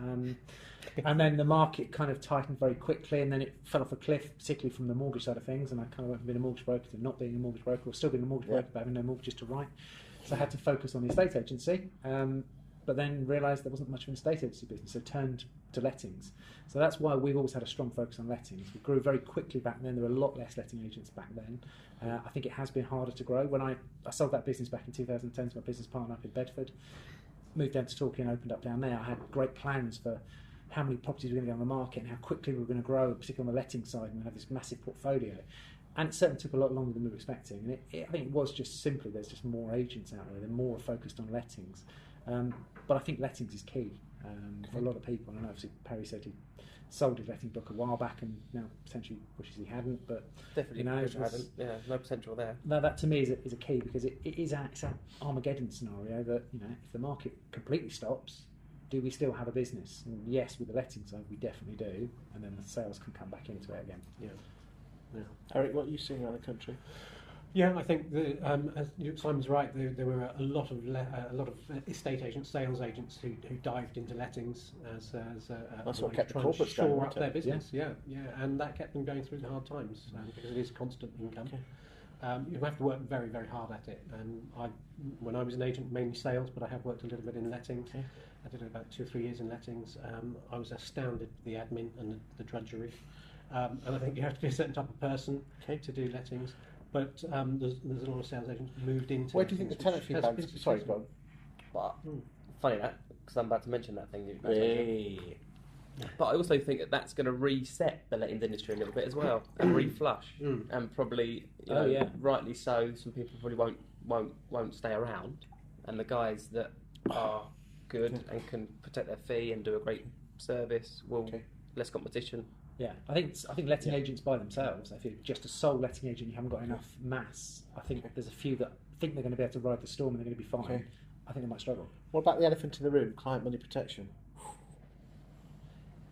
And then the market kind of tightened very quickly, and then it fell off a cliff, particularly from the mortgage side of things, and I kind of went from being a mortgage broker to not being a mortgage broker, or still being a mortgage broker but having no mortgages to write. So I had to focus on the estate agency, but then realised there wasn't much of an estate agency business, so turned to lettings. So that's why we've always had a strong focus on lettings. We grew very quickly back then. There were a lot less letting agents back then. I think it has been harder to grow. When I sold that business back in 2010 to my business partner up in Bedford, moved down to Torquay and opened up down there, I had great plans for how many properties were going to go on the market and how quickly we were going to grow, particularly on the letting side, and have this massive portfolio. And it certainly took a lot longer than we were expecting. And I think it was just simply there's just more agents out there. They're more focused on lettings. But I think lettings is key for a lot of people. And obviously Perry said he sold his letting book a while back, and now potentially wishes he hadn't. But Definitely, you know, wish I hadn't. Yeah, no potential there. that to me is a key, because it's an Armageddon scenario that, you know, if the market completely stops, do we still have a business? And yes, with the letting side, we definitely do, and then the sales can come back into it again. Yeah. Eric, what are you seeing around the country? Yeah, I think Simon's right. There were a lot of estate agents, sales agents who dived into lettings as That's a what way kept to the try and corporates shore going, up wasn't their it? business. Yeah, and that kept them going through the hard times because it is constant income. Okay. You have to work very, very hard at it. And when I was an agent, mainly sales, but I have worked a little bit in lettings. Okay. I did about 2 or 3 years in lettings. I was astounded at the admin and the drudgery. And I think you have to be a certain type of person to do lettings. But there's a lot of sales agents moved into. Where do you think the tenant fee bands? Sorry, go on. But funny that, because I'm about to mention that thing. Hey. But I also think that's going to reset the lettings industry a little bit as well, and reflush, and probably, rightly so. Some people probably won't stay around, and the guys that are good and can protect their fee and do a great service will less competition. Yeah, I think letting agents by themselves, if you're just a sole letting agent, you haven't got enough mass. I think there's a few that think they're going to be able to ride the storm and they're going to be fine. Okay. I think they might struggle. What about the elephant in the room, client money protection?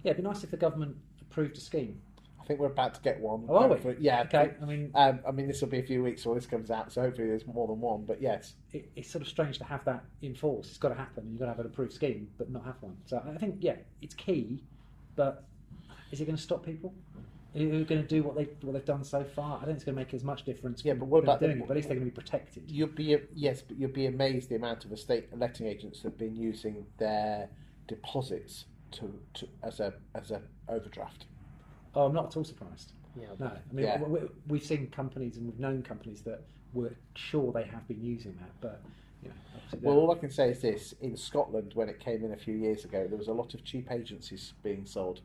Yeah, it'd be nice if the government approved a scheme. I think we're about to get one. Oh, are we? Hopefully. Yeah. Okay. I mean, this will be a few weeks before this comes out, so hopefully there's more than one. But yes, it's sort of strange to have that in force. It's got to happen. You've got to have an approved scheme, but not have one. So I think it's key, but is it going to stop people who are going to do what they've done so far? I don't think it's going to make as much difference. Yeah, but what about doing it? But at least they're going to be protected. You'd be amazed the amount of estate letting agents that have been using their deposits to as a overdraft. Oh, I'm not at all surprised. Yeah. No, I mean we've seen companies and we've known companies that were sure they have been using that, but well, all I can say is this: in Scotland, when it came in a few years ago, there was a lot of cheap agencies being sold.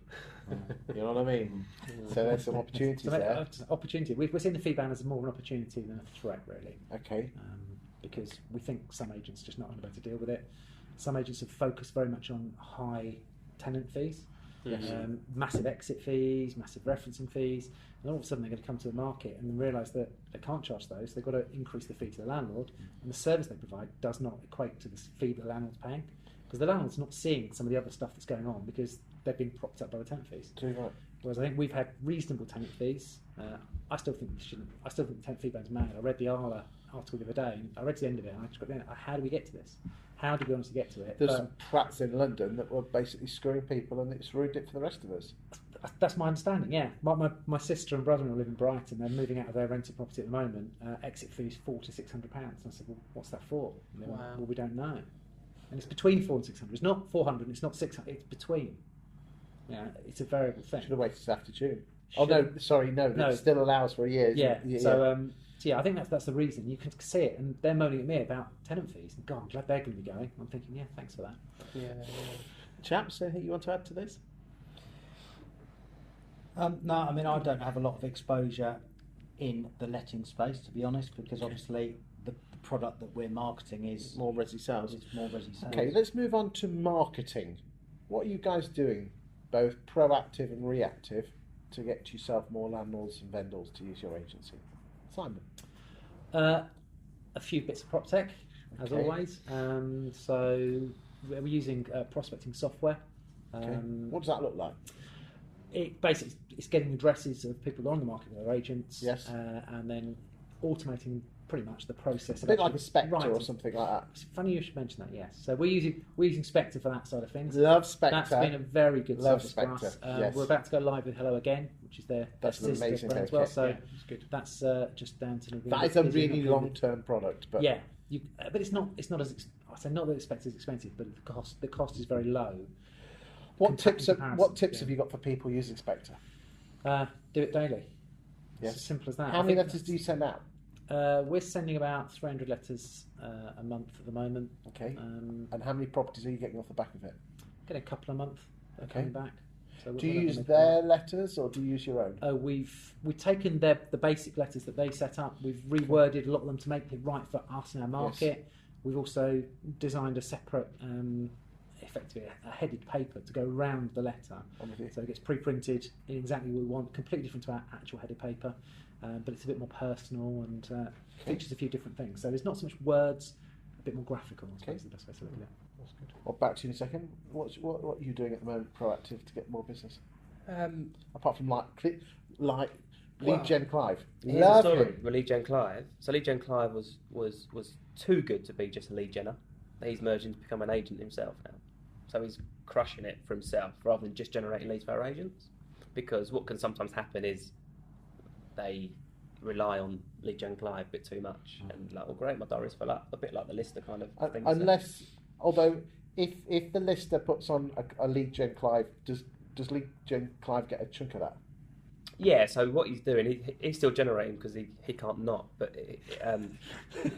You know what I mean? So there's some opportunities there. Opportunity. We're seeing the fee ban as more of an opportunity than a threat, really. Okay. Because we think some agents just not going to be able to deal with it. Some agents have focused very much on high tenant fees. Yes. Massive exit fees, massive referencing fees, and all of a sudden they're going to come to the market and realise that they can't charge those. They've got to increase the fee to the landlord, and the service they provide does not equate to the fee that the landlord's paying, because the landlord's not seeing some of the other stuff that's going on because they've been propped up by the tenant fees. Too right. Whereas I think we've had reasonable tenant fees. I still think the tenant fee ban's mad. I read the Arla article the other day, and I read to the end of it, and I just got in. How do we get to this? How do we honestly get to it? There's some twats in London that were basically screwing people, and it's ruined it for the rest of us. That's my understanding. Yeah, my sister and brother-in-law live in Brighton. They're moving out of their rented property at the moment. Exit fees £400 to £600. And I said, well, what's that for? And they went, well, we don't know. And it's between 400 and 600. It's not 400. It's not 600. It's between. Yeah, it's a variable thing. Should have waited till after June. Oh no, sorry, no. It still allows for a year. Yeah. So I think that's the reason. You can see it, and they're moaning at me about tenant fees. And God, I'm glad they're going to be going. I'm thinking, yeah, thanks for that. Yeah. Chaps, anything you want to add to this? No, I mean I don't have a lot of exposure in the letting space, to be honest, because obviously the product that we're marketing is more resi sales. Okay, let's move on to marketing. What are you guys doing, both proactive and reactive, to get yourself more landlords and vendors to use your agency? Simon? A few bits of prop tech, as always. So we're using prospecting software. What does that look like? It basically it's getting addresses of people that are on the market with their agents, yes, and then automating pretty much the process. A bit like a Spectre or something like that. It's funny you should mention that. Yes, so we're using Spectre for that side of things. Love Spectre. That's been a very good service Spectre. for us. Yes. We're about to go live with Hello Again, which is their amazing brand as well. So that's just down to that is a really long-term product, but yeah, but it's not as I say not that Spectre is expensive, but the cost is very low. What tips have you got for people using Spectre? Do it daily. Yes. It's as simple as that. How many letters do you send out? We're sending about 300 letters a month at the moment. Okay. And how many properties are you getting off the back of it? Get a couple a month. Coming back. So do you use their letters or do you use your own? We've taken the basic letters that they set up. We've reworded a lot of them to make it right for us in our market. Yes. We've also designed a separate, effectively a headed paper to go around the letter. Obviously. So it gets pre-printed in exactly what we want, completely different to our actual headed paper, but it's a bit more personal and features a few different things. So there's not so much words, a bit more graphical, I suppose is the best way to look at it. That's good. Well, back to you in a second. What are you doing at the moment, proactive, to get more business? Apart from Lead Gen Clive. Here's the story with Lead Gen Clive. So Lead Gen Clive was too good to be just a lead genner. He's merging to become an agent himself now. So he's crushing it for himself rather than just generating leads for our agents. Because what can sometimes happen is they rely on Lead Gen Clive a bit too much, and like, well, great, my diary's full up, a bit like the lister kind of thing. Although if the lister puts on a Lead Gen Clive, does Lead Gen Clive get a chunk of that? Yeah, so what he's doing, he's still generating because he can't not, but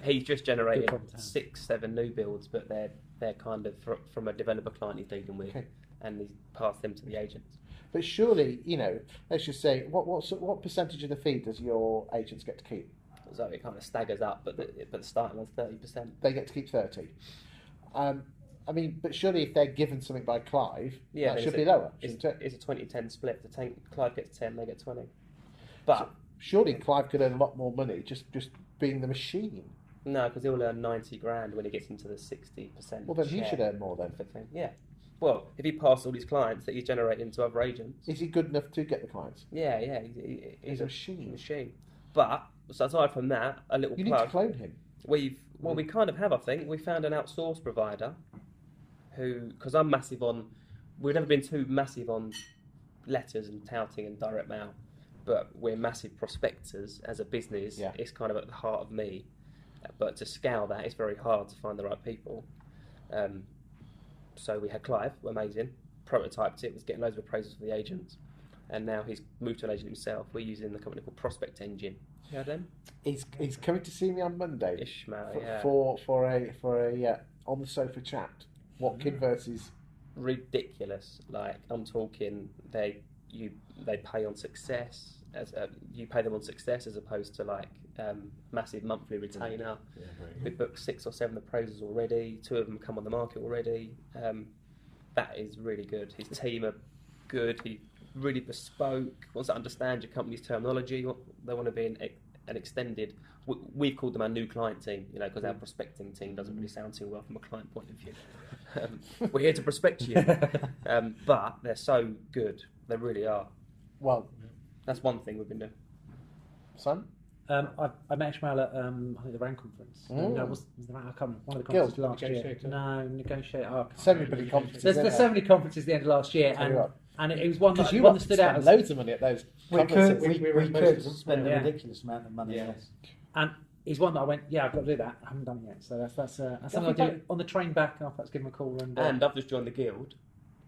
he's just generated 6-7 new builds, but they're kind of from a developer client he's dealing with, and he's passed them to the agents. But surely, let's just say, what percentage of the fee does your agents get to keep? So it kind of staggers up, but the starting one's 30%. They get to keep 30. But surely if they're given something by Clive, that should be lower, shouldn't it? It's a 20-10 split. Clive gets 10, they get 20. But so surely Clive could earn a lot more money just being the machine. No, because he'll earn 90 grand when he gets into the 60%. Well, then he should earn more then. Yeah. Well, if he passes all his clients that he's generating to other agents. Is he good enough to get the clients? Yeah. He's a machine. But so aside from that, a little You plug. need to clone him. We kind of have, I think. We found an outsourced provider who, because I'm massive on, we've never been too massive on letters and touting and direct mail, but we're massive prospectors as a business. Yeah. It's kind of at the heart of me. But to scale that, it's very hard to find the right people. So we had Clive, amazing, prototyped it, was getting loads of appraisals for the agents, and now he's moved to an agent himself. We're using the company called Prospect Engine. You heard them? He's coming to see me on Monday. Ishmael, for a on the sofa chat. Watkin versus ridiculous. Like I'm talking, they pay on success you pay them on success as opposed to like massive monthly retainer. We booked 6 or 7 appraisals already. 2 of them come on the market already. That is really good. His team are good. He really bespoke. Wants to understand your company's terminology. They want to be an extended. We've called them our new client team, because our prospecting team doesn't really sound too well from a client point of view. We're here to prospect you, but they're so good. They really are. Well, that's one thing we've been doing. Son? I met Ishmael at I think the RAN conference. Oh. No, was the RAN, I can't remember. One of the conferences last year. Negotiator. No, negotiate. Oh, So many conferences. there's so many conferences at the end of last year, and it was one that stood out. Loads of money at those conferences. We could spend a ridiculous amount of money. Yes. And he's one that I went, I've got to do that. I haven't done it yet. So that's something I'll do on the train back. I'll perhaps give him a call. And I've just joined the guild,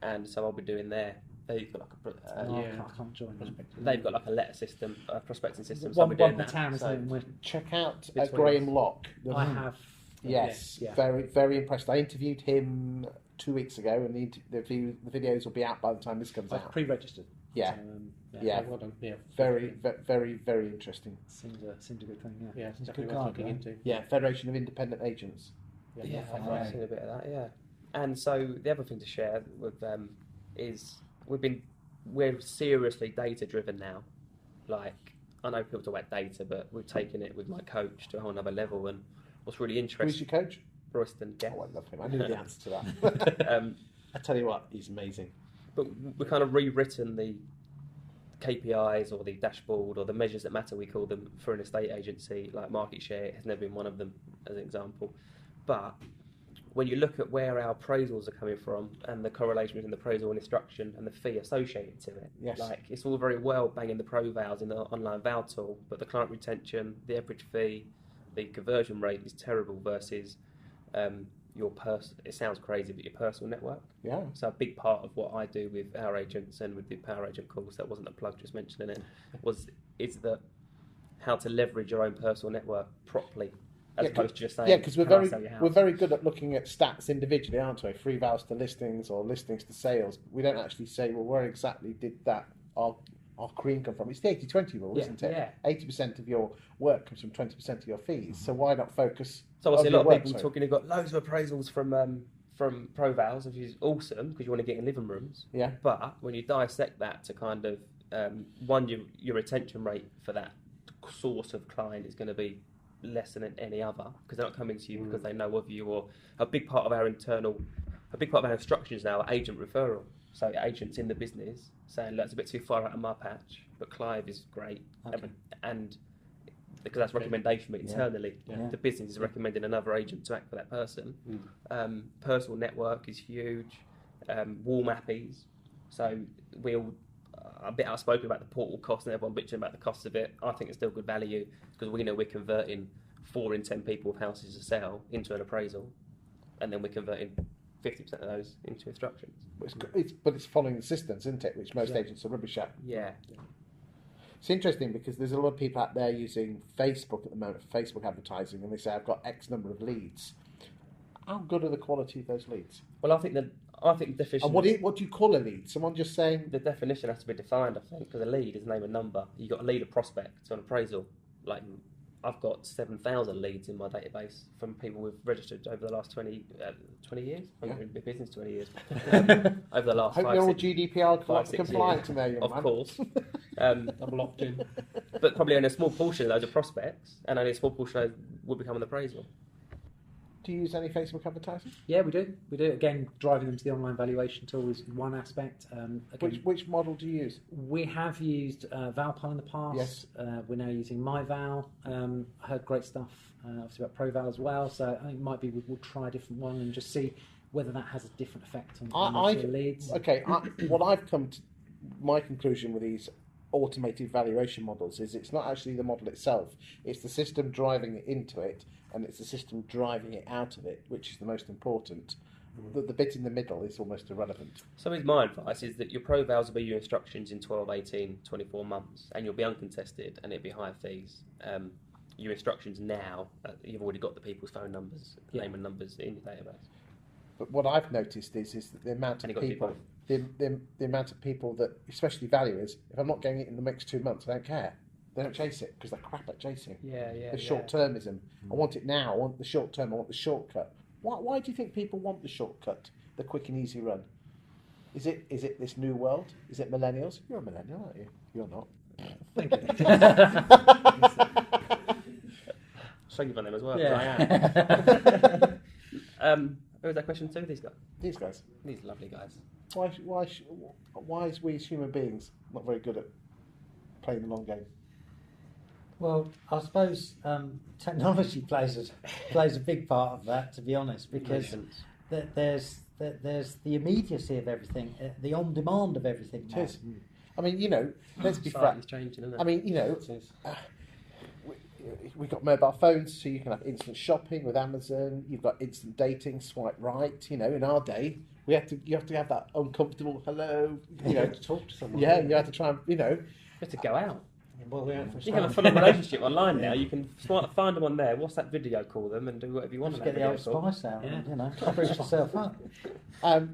and so I'll be doing there. They've got like I can't join. They've got like a letter system, a prospecting system. So One I'll be doing per that. town, isn't it? Check out Between Graham us. Locke. I have. Yes, Yeah. very, very impressed. I interviewed him 2 weeks ago, and the videos will be out by the time this comes I've out. pre-registered. Yeah. So, Yeah. Well done. Yeah. Very, very, very interesting. Seems a good thing. Yeah. Yeah, it's It's a definitely good worth guy, looking yeah. into. Yeah, Federation of Independent Agents. Yeah, right. I've seen a bit of that. Yeah, and so the other thing to share with them is we're seriously data driven now. Like I know people talk about data, but we've taken it with my coach to a whole other level. And what's really Who's interesting, your coach? Royston Guest. Oh, I love him. I knew the answer to that. I tell you what, he's amazing. But we've kind of rewritten the KPIs or the dashboard or the measures that matter, we call them, for an estate agency. Like market share has never been one of them as an example. But when you look at where our appraisals are coming from and the correlation between the appraisal and instruction and the fee associated to it, Yes. like it's all very well banging the pro vals in the online val tool, but the client retention, the average fee, the conversion rate is terrible versus it sounds crazy, but your personal network. Yeah. So a big part of what I do with our agents and with the Power Agent course, that wasn't a plug, just mentioning it, is that how to leverage your own personal network properly, as opposed to just saying, yeah, because "Can I sell your house?" we're very good at looking at stats individually, aren't we? Free vows to listings or listings to sales. We don't actually say, well, where exactly did that our cream come from? It's the 80-20 rule, isn't it? Yeah. 80% of your work comes from 20% of your fees. So why not focus? So I see a on your lot of work, people sorry. talking who've got loads of appraisals from from ProVals, which is awesome because you want to get in living rooms. Yeah. But when you dissect that to kind of one, your retention rate for that source of client is going to be less than any other because they're not coming to you because they know of you. Or a big part of our instructions now are agent referral. So agents in the business saying, "Look, it's a bit too far out of my patch, but Clive is great," and because that's recommendation, but internally the business is recommending another agent to act for that person. Personal network is huge. Wall mappies. So we all a bit outspoken about the portal cost and everyone bitching about the cost of it. I think it's still good value because we know we're converting 4 in 10 people with houses to sell into an appraisal, and then we're converting 50% of those into instructions. But it's following the systems, isn't it? Which most agents are rubbish at. Yeah. It's interesting because there's a lot of people out there using Facebook at the moment for Facebook advertising, and they say, "I've got X number of leads." How good are the quality of those leads? Well, I think the definition. And what do you call a lead? Someone just saying The definition has to be defined, I think, because a lead is name and number. You got a lead, a prospect, to an appraisal. Like, I've got 7,000 leads in my database from people we've registered over the last 20 years. I've been in business 20 years. Over the last Hope 5, you're all 6, GDPR 5, 6 compliant years. there, young Of man. course. I'm locked in. But probably only a small portion of those are prospects, and only a small portion of those will become an appraisal. Do you use any Facebook advertising? Yeah, we do. We do. Again, driving them to the online valuation tool is one aspect. Again, Which model do you use? we have used Valpal in the past. Yes. We're now using MyVal. Heard great stuff, obviously about ProVal as well. So I think might be we'll try a different one and just see whether that has a different effect on the leads. Okay, what I've come to my conclusion with these automated valuation models is it's not actually the model itself, it's the system driving it into it, and it's the system driving it out of it, which is the most important. The bit in the middle is almost irrelevant. So my advice is that your ProVals will be your instructions in 12, 18, 24 months, and you'll be uncontested, and it'll be higher fees. Your instructions now, you've already got the people's phone numbers, name and numbers in your database. But what I've noticed is that the amount of people, the amount of people that, especially valuers, if I'm not getting it in the next 2 months, I don't care. They don't chase it because they're crap at chasing. The short-termism. I want it now. I want the short term. I want the shortcut. Why do you think people want the shortcut, the quick and easy run? Is it this new world? Is it millennials? You're a millennial, aren't you? You're not. Thank you. Shame on them as well. Yeah. I am. Who was that question to? These guys. These guys. These lovely guys. Why is we as human beings not very good at playing the long game? Well, I suppose technology plays a big part of that, to be honest, because there's the immediacy of everything, the on demand of everything. It is. I mean, let's be frank. It's changing, isn't it? I mean, we've got mobile phones, so you can have instant shopping with Amazon. You've got instant dating, swipe right. In our day, you have to have that uncomfortable hello. To talk to someone. Yeah, you have to try and You have to go out. Well, You can have a full-on relationship online now. You can find them on there, WhatsApp video call them, and do whatever you want. Just get the old spice out, spruce yourself up.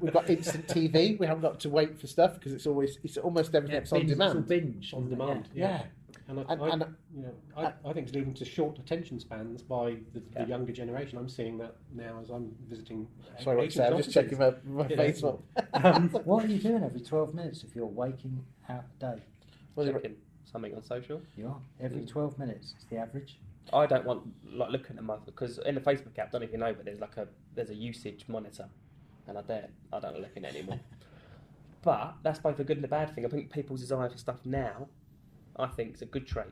We've got instant TV. We haven't got to wait for stuff because it's almost everything's on demand. Binge on demand. Yeah. And I think it's leading to short attention spans by the younger generation. I'm seeing that now as I'm visiting. Sorry, what to say? I'm just checking my Facebook. What are you doing every 12 minutes if you're waking out a day? Checking something on social. You are. Every 12 minutes is the average. I don't want looking at my, because in the Facebook app, I don't know if you know, but there's a usage monitor, and I don't look at it anymore. But that's both a good and a bad thing. I think people's desire for stuff now, I think, is a good trait.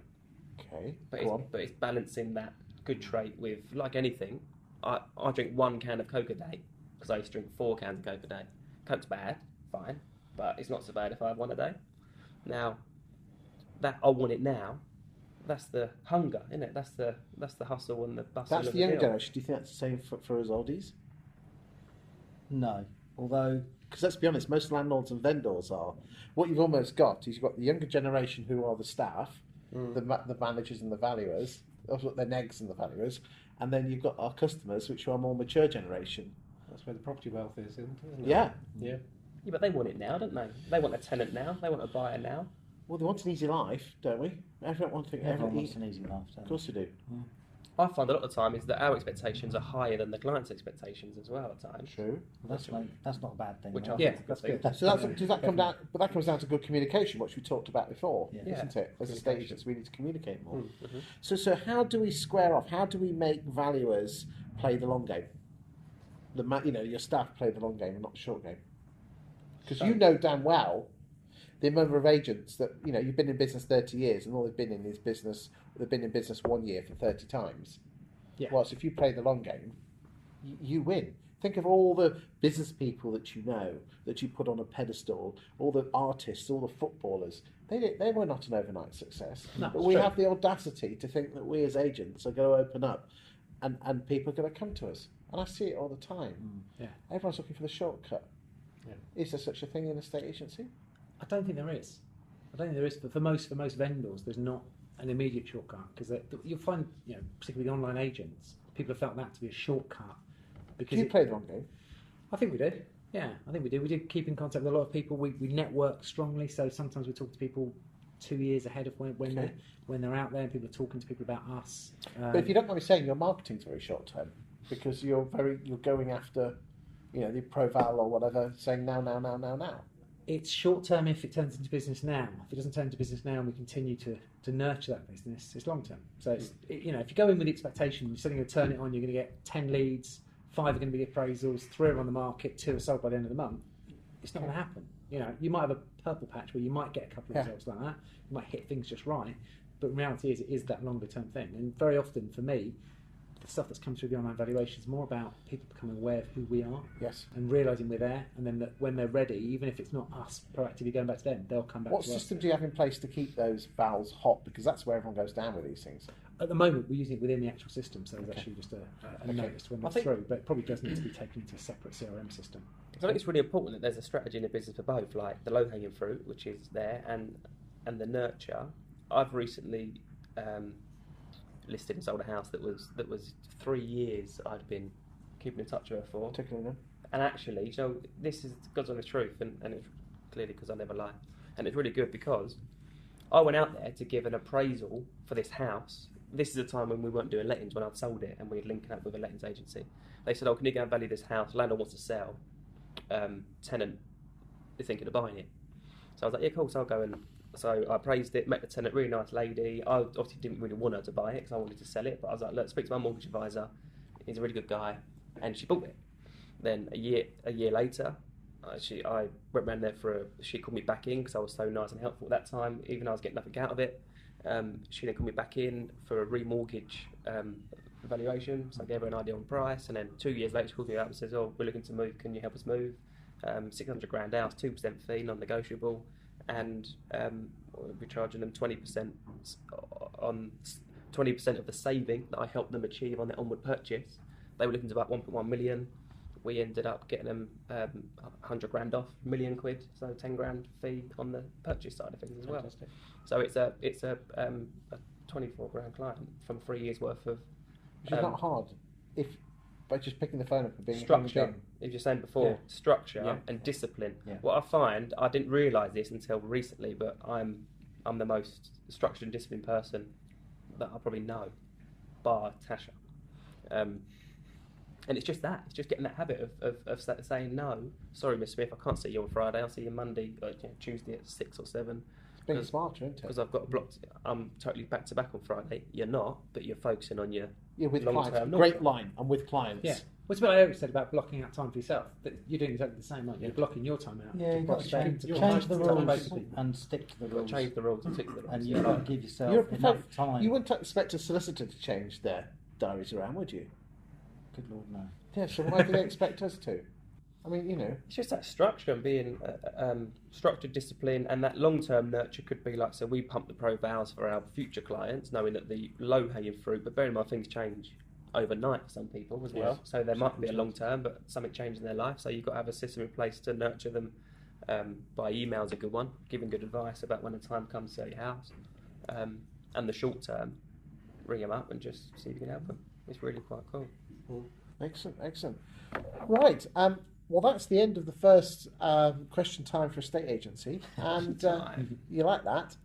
Okay. But it's balancing that good trait with, like anything. I drink 1 can of Coke a day because I used to drink 4 cans of Coke a day. Coke's bad, fine, but it's not so bad if I have 1 a day. Now, that I want it now. That's the hunger, isn't it? That's the hustle and the bustle. That's of the younger deal. generation. Do you think that's the same for us oldies? No. Although, because let's be honest, most landlords and vendors are. What you've almost got is you've got the younger generation who are the staff, the managers and the valuers. That's what they're negs and the valuers, and then you've got our customers, which are a more mature generation. That's where the property wealth is, isn't it? Yeah. Yeah, but they want it now, don't they? They want a tenant now. They want a buyer now. Well, they want an easy life, don't we? Everyone wants everyone wants an easy life. Of course we do. I find a lot of the time is that our expectations are higher than the client's expectations as well at times. True. That's not a bad thing. Which right? I think is a that's thing. good. So does that come down? But that comes down to good communication, which we talked about before, Yeah. isn't it? As estate agents, we need to communicate more. Mm-hmm. So how do we square off? How do we make valuers play the long game? Your staff play the long game and not the short game. Because you know damn well the number of agents that you've been in business 30 years, and all they've been in is business. They've been in business 1 year for 30 times. Yeah. Whilst if you play the long game, you win. Think of all the business people that you know, that you put on a pedestal, all the artists, all the footballers. They were not an overnight success. No, but it's we true. have the audacity to think that we as agents are going to open up and people are going to come to us. And I see it all the time. Yeah. Everyone's looking for the shortcut. Yeah. Is there such a thing in a estate agency? I don't think there is. But for most vendors, there's not an immediate shortcut, because you'll find, particularly the online agents, people have felt that to be a shortcut. Do Because you play the long game? I think we do. Yeah, I think we do. We did keep in contact with a lot of people. We network strongly, so sometimes we talk to people 2 years ahead of when they're out there. And people are talking to people about us. But if you don't mind me saying, your marketing's very short term, because you're going after, the profile or whatever, saying now. It's short term if it turns into business now. If it doesn't turn into business now and we continue to nurture that business, it's long term. So if you go in with the expectation you're suddenly going to turn it on, you're going to get 10 leads, 5 are going to be appraisals, 3 are on the market, 2 are sold by the end of the month. It's not going to happen. You might have a purple patch where you might get a couple of results like that. You might hit things just right, but the reality is it is that longer term thing. And very often for me, the stuff that's come through the online valuation is more about people becoming aware of who we are, Yes. and realising we're there, and then that when they're ready, even if it's not us proactively going back to them, they'll come back What to us. system do you have in place to keep those vowels hot? Because that's where everyone goes down with these things. At the moment, we're using it within the actual system, so there's actually just a notice when I it's think- through, but it probably does need to be taken into a separate CRM system. I think it's really important that there's a strategy in the business for both, like the low-hanging fruit, which is there, and the nurture. I've recently listed and sold a house that was 3 years I'd been keeping in touch with her for. Particularly then. And actually, this is God's honest truth, and it's clearly because I never lie. And it's really good because I went out there to give an appraisal for this house. This is a time when we weren't doing lettings, when I'd sold it and we were linking up with a lettings agency. They said, can you go and value this house? Landlord wants to sell. Tenant is thinking of buying it. So I was like, yeah, cool, so I'll go and... So I appraised it, met the tenant, really nice lady. I obviously didn't really want her to buy it because I wanted to sell it, but I was like, look, speak to my mortgage advisor. He's a really good guy. And she bought it. Then a year later, I went round there she called me back in because I was so nice and helpful at that time, even though I was getting nothing out of it. She then called me back in for a remortgage evaluation, so I gave her an idea on price, and then 2 years later she called me up and says, we're looking to move, can you help us move? 600 grand house, 2% fee, non-negotiable, and we'll be charging them 20% on 20% of the saving that I helped them achieve on their onward purchase. They were looking to about 1.1 million. We ended up getting them 100 grand off, £1 million, so 10 grand fee on the purchase side of things as well. Fantastic. So it's a 24 grand client from 3 years worth of Which is not hard by just picking the phone up and being structure. As you're saying before, structure and discipline. Yeah. What I find, I didn't realise this until recently, but I'm the most structured and disciplined person that I probably know, bar Tasha. And it's just that. It's just getting that habit of saying no. Sorry, Miss Smith, I can't see you on Friday. I'll see you Monday, Tuesday at 6 or 7. It's being smarter, isn't it? Because I've got blocked. I'm totally back to back on Friday. You're not, but you're focusing on your with long clients. term. Great line. I'm with clients. Yeah. What's what I always said about blocking out time for yourself? That you're doing exactly the same, aren't you? You're blocking your time out. Yeah, you've got to spend change the time rules basically. and stick to the You've got rules. to change the rules and stick to the rules. And you've got to give yourself You're a enough prof- time. You wouldn't expect a solicitor to change their diaries around, would you? Good Lord, no. Yeah, so why do they expect us to? I mean, It's just that structure and being structured, discipline, and that long-term nurture could be like, so we pump the pro vows for our future clients, knowing that the low-hanging fruit, but bear in mind things change overnight for some people as well. Yes. So there might be a long-term, but something changed in their life. So you've got to have a system in place to nurture them. By email's a good one, giving good advice about when the time comes to sell your house. And the short-term, ring them up and just see if you can help them. It's really quite cool. excellent. Right. Well, that's the end of the first question time for estate agency, and you like that.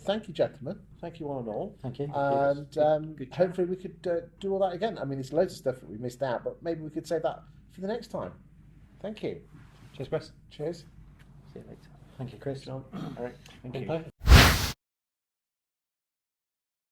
thank you, gentlemen. Thank you, one and all. Thank you. And Good chat. hopefully we could do all that again. I mean, there's loads of stuff that we missed out, but maybe we could save that for the next time. Thank you. Cheers, Chris. Cheers. See you later. Thank you, Chris. John, Eric, thank Been you. a pleasure.